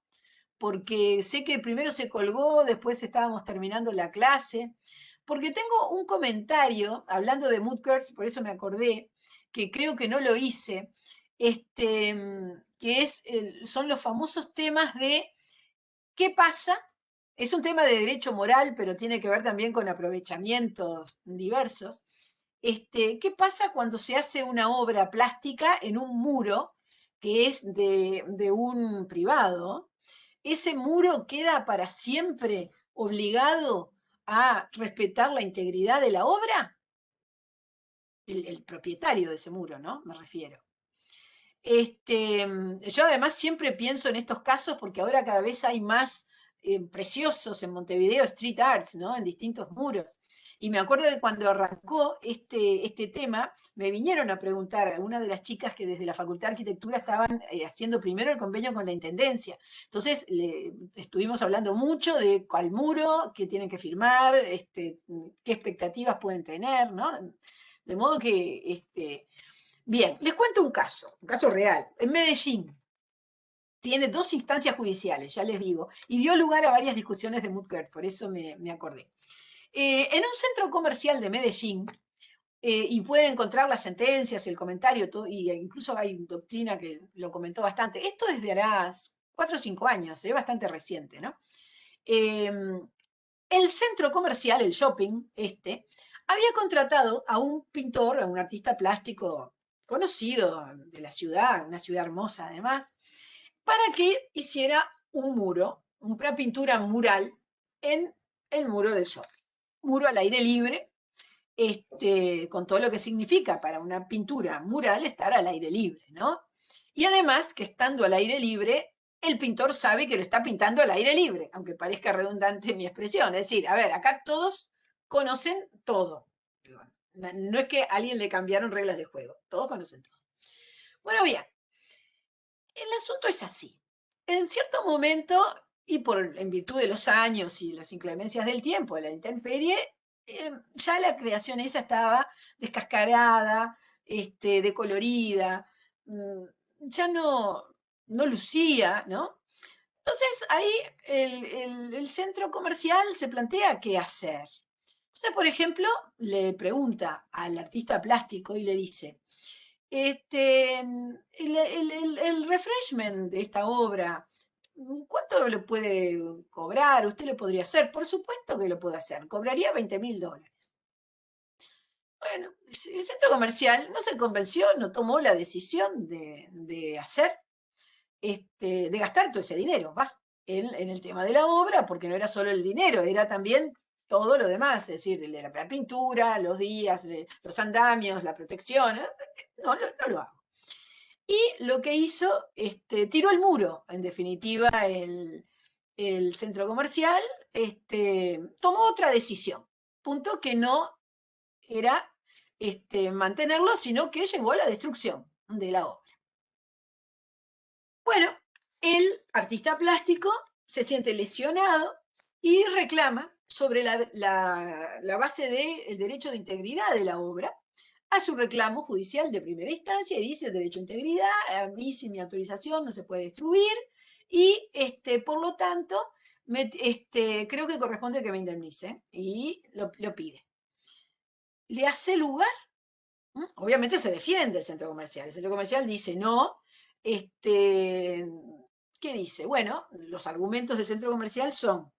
Porque sé que primero se colgó, después estábamos terminando la clase, porque tengo un comentario, hablando de Moodcurt, por eso me acordé, que creo que no lo hice, que son los famosos temas de qué pasa. Es un tema de derecho moral, pero tiene que ver también con aprovechamientos diversos. ¿Qué pasa cuando se hace una obra plástica en un muro que es de un privado? ¿Ese muro queda para siempre obligado a respetar la integridad de la obra? El propietario de ese muro, ¿no? Me refiero. Yo además siempre pienso en estos casos porque ahora cada vez hay más preciosos en Montevideo street arts, ¿no? En distintos muros. Y me acuerdo que cuando arrancó este tema, me vinieron a preguntar algunas de las chicas que desde la Facultad de Arquitectura estaban haciendo primero el convenio con la Intendencia. Entonces, estuvimos hablando mucho de cuál muro, qué tienen que firmar, qué expectativas pueden tener, ¿no? De modo que bien, les cuento un caso real. En Medellín tiene 2 instancias judiciales, ya les digo, y dio lugar a varias discusiones de Moodcurt, por eso me acordé. En un centro comercial de Medellín, y pueden encontrar las sentencias, el comentario, todo, y incluso hay doctrina que lo comentó bastante. Esto es de hará 4 o 5 años, es bastante reciente, ¿no? El centro comercial, el shopping, había contratado a un pintor, a un artista plástico conocido de la ciudad, una ciudad hermosa además, para que hiciera un muro, una pintura mural en el muro del shopping. Muro al aire libre, con todo lo que significa para una pintura mural estar al aire libre, ¿no? Y además que estando al aire libre, el pintor sabe que lo está pintando al aire libre, aunque parezca redundante mi expresión. Es decir, a ver, acá todos conocen todo. No es que a alguien le cambiaron reglas de juego, todos conocen todo. Bueno, bien, el asunto es así. En cierto momento, y en virtud de los años y las inclemencias del tiempo, de la intemperie, ya la creación esa estaba descascarada, decolorida, ya no lucía, ¿no? Entonces ahí el centro comercial se plantea qué hacer. Entonces, por ejemplo, le pregunta al artista plástico y le dice, el refreshment de esta obra, ¿cuánto le puede cobrar? ¿Usted lo podría hacer? Por supuesto que lo puede hacer, cobraría $20.000. Bueno, el centro comercial no se convenció, no tomó la decisión de hacer, de gastar todo ese dinero, en el tema de la obra, porque no era solo el dinero, era también todo lo demás, es decir, la pintura, los días, los andamios, la protección, no lo hago. Y lo que hizo, tiró el muro, en definitiva, el centro comercial, tomó otra decisión, punto que no era mantenerlo, sino que llevó a la destrucción de la obra. Bueno, el artista plástico se siente lesionado y reclama sobre la base del derecho de integridad de la obra, hace un reclamo judicial de primera instancia y dice el derecho de integridad, a mí sin mi autorización no se puede destruir y por lo tanto creo que corresponde que me indemnice y lo pide. Le hace lugar, obviamente se defiende el centro comercial dice no, ¿qué dice? Bueno, los argumentos del centro comercial son: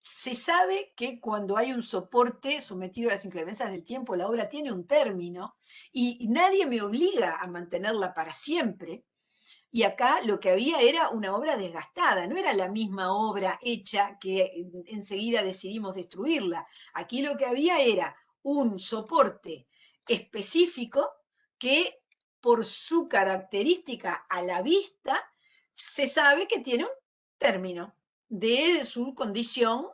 se sabe que cuando hay un soporte sometido a las inclemencias del tiempo, la obra tiene un término y nadie me obliga a mantenerla para siempre. Y acá lo que había era una obra desgastada, no era la misma obra hecha que enseguida decidimos destruirla. Aquí lo que había era un soporte específico que por su característica a la vista se sabe que tiene un término de su condición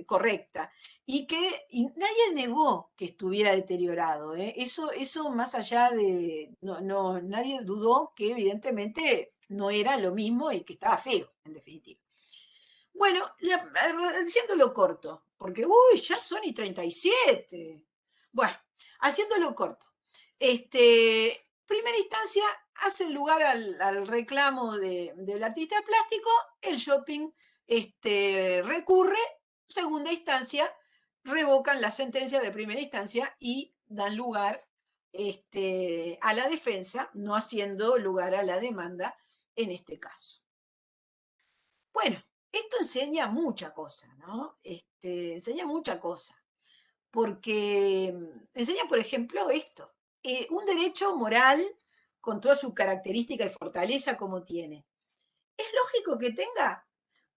correcta y que nadie negó que estuviera deteriorado. Eso más allá de, nadie dudó que evidentemente no era lo mismo y que estaba feo, en definitiva. Bueno, haciéndolo corto, porque ya son y 37. Bueno, haciéndolo corto. Primera instancia, hace lugar al reclamo del artista plástico, el shopping recurre, segunda instancia, revocan la sentencia de primera instancia y dan lugar a la defensa, no haciendo lugar a la demanda en este caso. Bueno, esto enseña mucha cosa, ¿no? Enseña mucha cosa, porque enseña, por ejemplo, esto, un derecho moral con toda su característica y fortaleza como tiene. Es lógico que tenga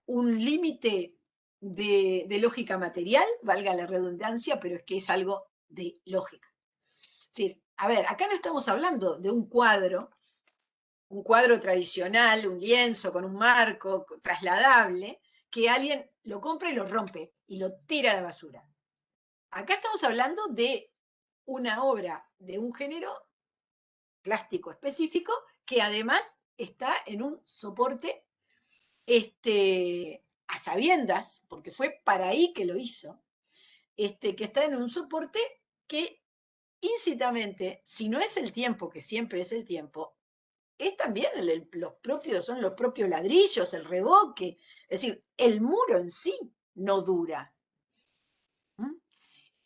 un límite de lógica material, valga la redundancia, pero es que es algo de lógica. Es decir, a ver, acá no estamos hablando de un cuadro tradicional, un lienzo con un marco trasladable, que alguien lo compra y lo rompe y lo tira a la basura. Acá estamos hablando de una obra de un género plástico específico que además está en un soporte a sabiendas, porque fue para ahí que lo hizo, que está en un soporte que íncitamente, si no es el tiempo, que siempre es el tiempo, es también son los propios ladrillos, el revoque, es decir, el muro en sí no dura.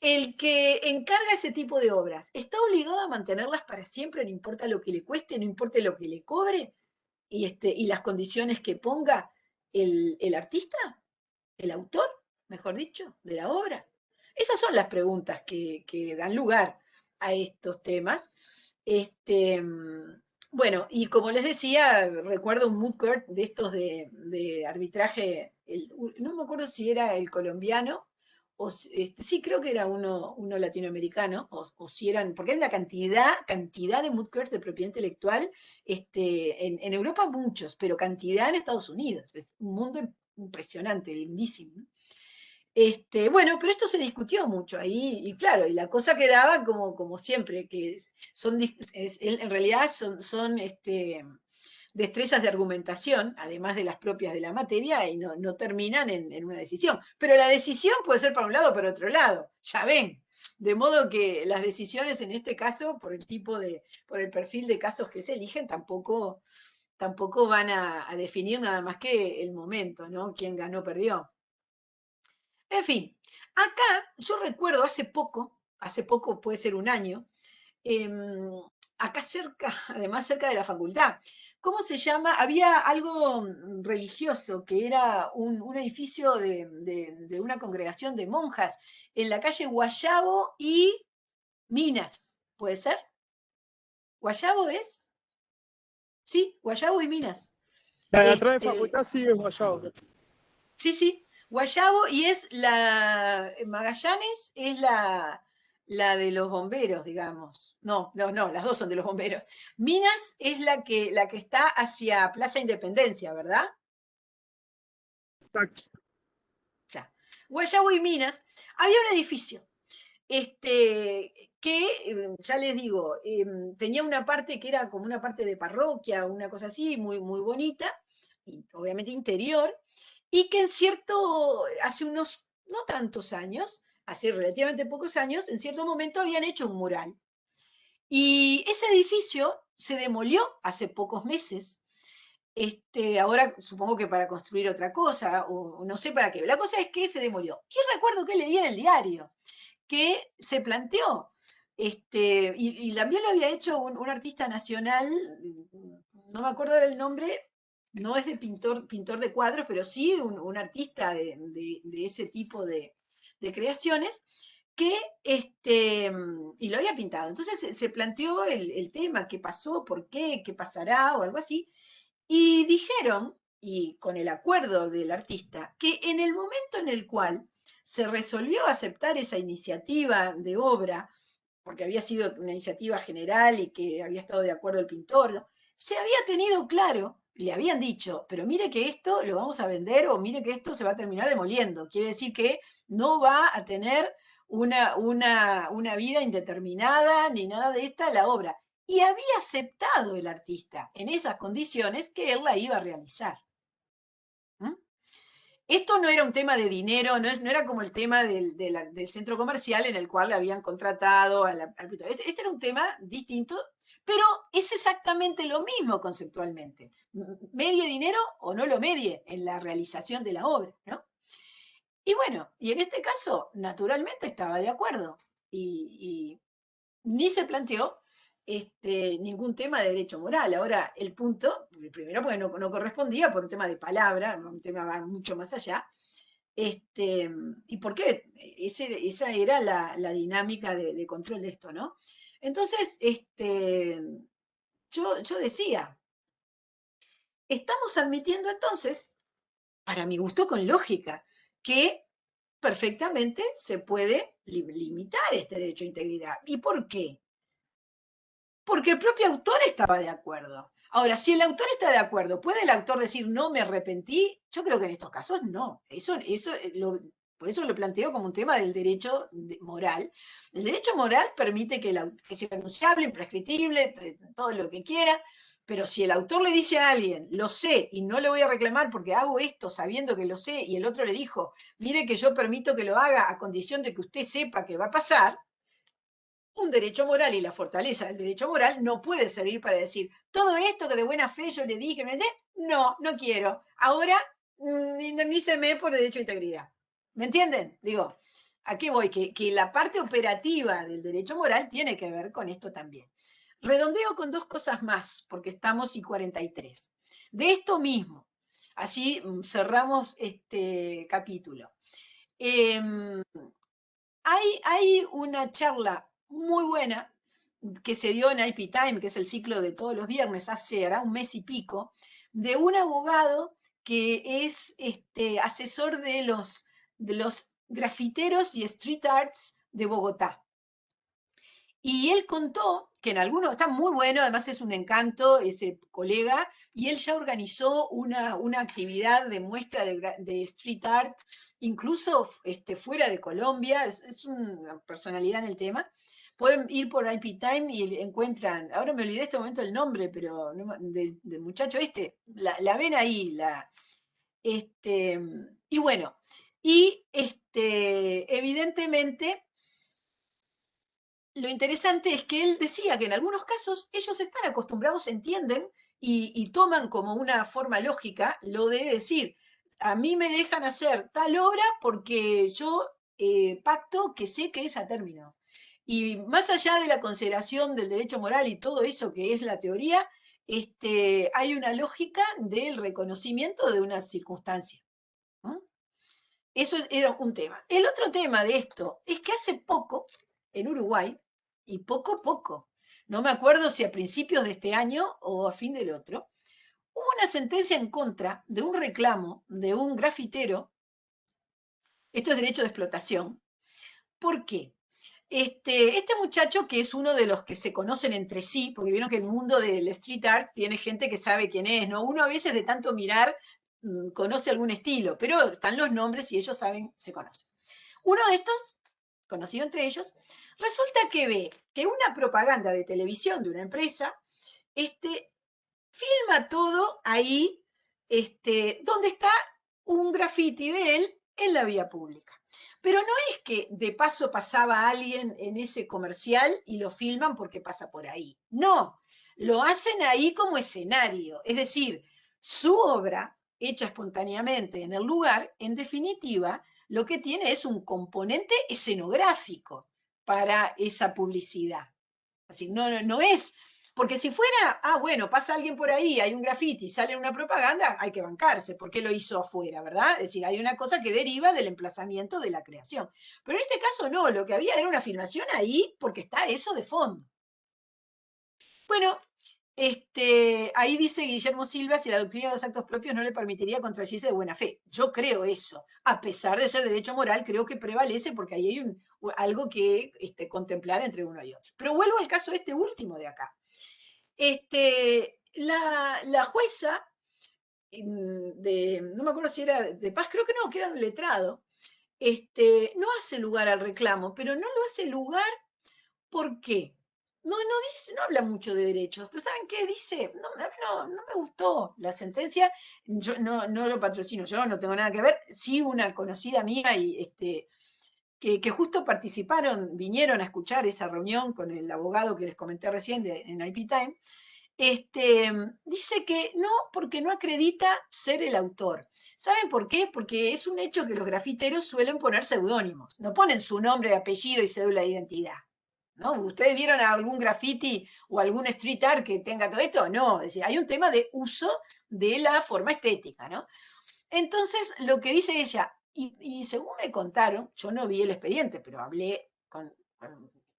El que encarga ese tipo de obras, ¿está obligado a mantenerlas para siempre, no importa lo que le cueste, no importa lo que le cobre, y las condiciones que ponga el artista, el autor, mejor dicho, de la obra? Esas son las preguntas que dan lugar a estos temas. Bueno, y como les decía, recuerdo un moot court de estos de arbitraje, no me acuerdo si era el colombiano, sí creo que era uno latinoamericano, o si eran, porque hay una cantidad de moot courts de propiedad intelectual, en Europa muchos, pero cantidad en Estados Unidos, es un mundo impresionante, lindísimo, ¿no? Bueno, pero esto se discutió mucho ahí, y claro, y la cosa quedaba como siempre, que en realidad son destrezas de argumentación, además de las propias de la materia, y no terminan en una decisión. Pero la decisión puede ser para un lado o para otro lado, ya ven. De modo que las decisiones en este caso, por el perfil de casos que se eligen, tampoco van a definir nada más que el momento, ¿no? Quién ganó o perdió. En fin, acá yo recuerdo hace poco, puede ser un año, acá cerca, además cerca de la facultad. ¿Cómo se llama? Había algo religioso que era un edificio de una congregación de monjas en la calle Guayabo y Minas, ¿puede ser? ¿Guayabo es? Sí, Guayabo y Minas. La de atrás de facultad sí es Guayabo. Sí, sí, Guayabo y es Magallanes es la de los bomberos, digamos. No, las dos son de los bomberos. Minas es la que está hacia Plaza Independencia, ¿verdad? Exacto. O sea, Guayabo y Minas, había un edificio que, ya les digo, tenía una parte que era como una parte de parroquia, una cosa así, muy, muy bonita, y obviamente interior, y que hace unos, no tantos años, hace relativamente pocos años, en cierto momento habían hecho un mural. Y ese edificio se demolió hace pocos meses. Ahora supongo que para construir otra cosa, o no sé para qué. La cosa es que se demolió. Y recuerdo que leí en el diario que se planteó, y también lo había hecho un artista nacional, no me acuerdo del nombre, no es de pintor de cuadros, pero sí un artista de ese tipo de creaciones, que, y lo había pintado. Entonces se planteó el tema, qué pasó, por qué, qué pasará, o algo así, y dijeron, y con el acuerdo del artista, que en el momento en el cual se resolvió aceptar esa iniciativa de obra, porque había sido una iniciativa general y que había estado de acuerdo el pintor, se había tenido claro, le habían dicho, pero mire que esto lo vamos a vender o mire que esto se va a terminar demoliendo. Quiere decir que no va a tener una vida indeterminada ni nada de esta la obra. Y había aceptado el artista en esas condiciones que él la iba a realizar. ¿Mm? Esto no era un tema de dinero, no era como el tema del centro comercial en el cual le habían contratado al este era un tema distinto, pero es exactamente lo mismo conceptualmente. Medie dinero o no lo medie en la realización de la obra, ¿no? Y bueno, y en este caso, naturalmente estaba de acuerdo y ni se planteó ningún tema de derecho moral. Ahora, el punto, primero porque no correspondía por un tema de palabra, un tema va mucho más allá, y por qué, esa era la dinámica de control de esto, ¿no? Entonces, yo decía, estamos admitiendo entonces, para mi gusto con lógica, que perfectamente se puede limitar este derecho a integridad. ¿Y por qué? Porque el propio autor estaba de acuerdo. Ahora, si el autor está de acuerdo, ¿puede el autor decir no me arrepentí? Yo creo que en estos casos no. Por eso lo planteo como un tema del derecho moral. El derecho moral permite que sea renunciable, imprescriptible, todo lo que quiera, pero si el autor le dice a alguien, lo sé y no le voy a reclamar porque hago esto sabiendo que lo sé, y el otro le dijo, mire que yo permito que lo haga a condición de que usted sepa que va a pasar, un derecho moral y la fortaleza del derecho moral no puede servir para decir, todo esto que de buena fe yo le dije, no quiero. Ahora indemníceme por derecho a integridad. ¿Me entienden? Digo, ¿a qué voy? Que la parte operativa del derecho moral tiene que ver con esto también. Redondeo con dos cosas más, porque estamos y 43. De esto mismo, así cerramos este capítulo. Hay una charla muy buena que se dio en IP Time, que es el ciclo de todos los viernes, hace un mes y pico, de un abogado que es asesor de los grafiteros y street arts de Bogotá. Y él contó que en algunos, está muy bueno, además es un encanto ese colega, y él ya organizó una actividad de muestra de street art, incluso fuera de Colombia, es una personalidad en el tema. Pueden ir por IP Time y encuentran, ahora me olvidé en este momento el nombre, pero del muchacho la ven ahí, y bueno, y evidentemente lo interesante es que él decía que en algunos casos ellos están acostumbrados, entienden y toman como una forma lógica lo de decir, a mí me dejan hacer tal obra porque yo pacto que sé que es a término. Y más allá de la consideración del derecho moral y todo eso que es la teoría, hay una lógica del reconocimiento de una circunstancia, ¿no? Eso era un tema. El otro tema de esto es que hace poco, en Uruguay, y poco, no me acuerdo si a principios de este año o a fin del otro, hubo una sentencia en contra de un reclamo de un grafitero. Esto es derecho de explotación. ¿Por qué? Este muchacho, que es uno de los que se conocen entre sí, porque vieron que el mundo del street art tiene gente que sabe quién es, ¿no? Uno a veces de tanto mirar conoce algún estilo, pero están los nombres y ellos saben, se conocen. Uno de estos, conocido entre ellos, resulta que ve que una propaganda de televisión de una empresa, filma todo ahí, donde está un graffiti de él en la vía pública. Pero no es que de paso pasaba alguien en ese comercial y lo filman porque pasa por ahí. No, lo hacen ahí como escenario. Es decir, su obra, hecha espontáneamente en el lugar, en definitiva, lo que tiene es un componente escenográfico para esa publicidad. Así, no es, porque si fuera, bueno, pasa alguien por ahí, hay un grafiti, sale una propaganda, hay que bancarse, porque lo hizo afuera, ¿verdad? Es decir, hay una cosa que deriva del emplazamiento de la creación. Pero en este caso no, lo que había era una filmación ahí porque está eso de fondo. Bueno, ahí dice Guillermo Silva si la doctrina de los actos propios no le permitiría contradecirse de buena fe. Yo creo eso. A pesar de ser derecho moral, creo que prevalece porque ahí hay algo que contemplar entre uno y otro. Pero vuelvo al caso este último de acá. La jueza, no me acuerdo si era de Paz, creo que no, que era un letrado, no hace lugar al reclamo, pero no lo hace lugar, ¿por qué? No habla mucho de derechos, pero ¿saben qué dice? No me gustó la sentencia, yo no lo patrocino yo, no tengo nada que ver, sí una conocida mía y que justo participaron, vinieron a escuchar esa reunión con el abogado que les comenté recién en IP Time, dice que no, porque no acredita ser el autor. ¿Saben por qué? Porque es un hecho que los grafiteros suelen poner seudónimos, no ponen su nombre, apellido y cédula de identidad. ¿No? ¿Ustedes vieron algún graffiti o algún street art que tenga todo esto? No, es decir, hay un tema de uso de la forma estética, ¿no? Entonces, lo que dice ella, y según me contaron, yo no vi el expediente, pero hablé con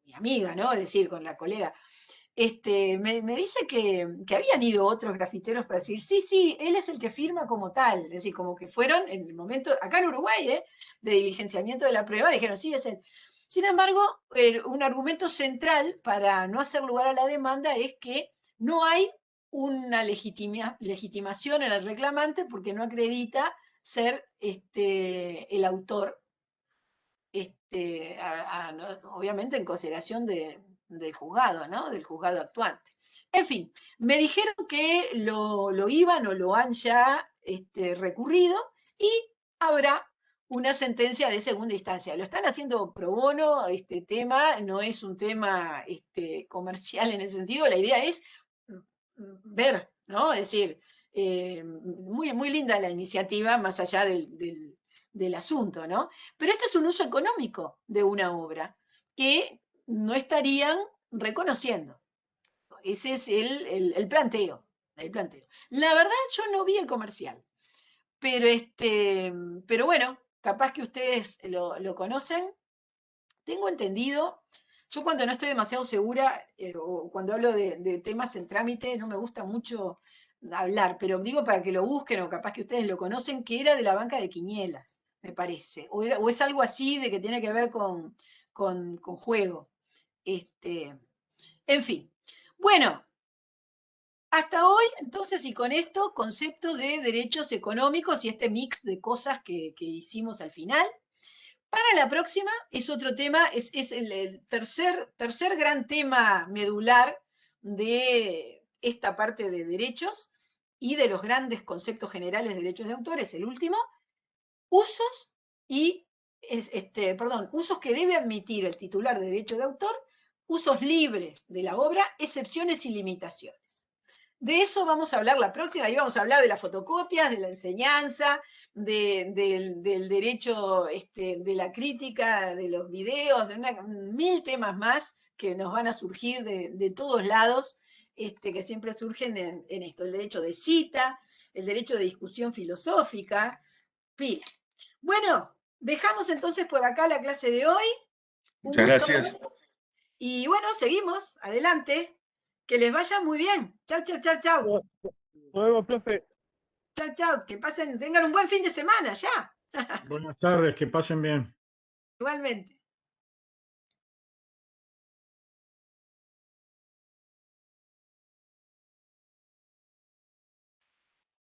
mi amiga, ¿no? Es decir, con la colega, me dice que habían ido otros grafiteros para decir, sí, él es el que firma como tal, es decir, como que fueron en el momento, acá en Uruguay, de diligenciamiento de la prueba, dijeron, sí, es él. Sin embargo, un argumento central para no hacer lugar a la demanda es que no hay una legitimación en el reclamante porque no acredita ser el autor, obviamente en consideración del juzgado, ¿no? Del juzgado actuante. En fin, me dijeron que lo iban o lo han ya recurrido y habrá una sentencia de segunda instancia. Lo están haciendo pro bono, este tema no es un tema comercial en ese sentido, la idea es ver, ¿no? Es decir, muy linda la iniciativa, más allá del asunto, ¿no? Pero este es un uso económico de una obra que no estarían reconociendo. Ese es el planteo. La verdad, yo no vi el comercial, pero bueno, capaz que ustedes lo conocen. Tengo entendido, yo cuando no estoy demasiado segura, o cuando hablo de temas en trámite, no me gusta mucho hablar, pero digo para que lo busquen, o capaz que ustedes lo conocen, que era de la banca de Quinielas, me parece, o es algo así de que tiene que ver con juego. En fin, bueno, hasta hoy, entonces, y con esto, concepto de derechos económicos y este mix de cosas que hicimos al final. Para la próxima es otro tema, es el tercer gran tema medular de esta parte de derechos y de los grandes conceptos generales de derechos de autor, es el último, usos usos que debe admitir el titular de derecho de autor, usos libres de la obra, excepciones y limitaciones. De eso vamos a hablar la próxima, y vamos a hablar de las fotocopias, de la enseñanza, del derecho, de la crítica, de los videos, de 1000 temas más que nos van a surgir de todos lados, que siempre surgen en esto, el derecho de cita, el derecho de discusión filosófica, pila. Bueno, dejamos entonces por acá la clase de hoy. Muchas gracias. Y bueno, seguimos, adelante. Que les vaya muy bien. Chau, chau, chau, chau. Nos vemos, profe. Chau, chau. Que pasen, tengan un buen fin de semana ya. Buenas tardes, que pasen bien. Igualmente.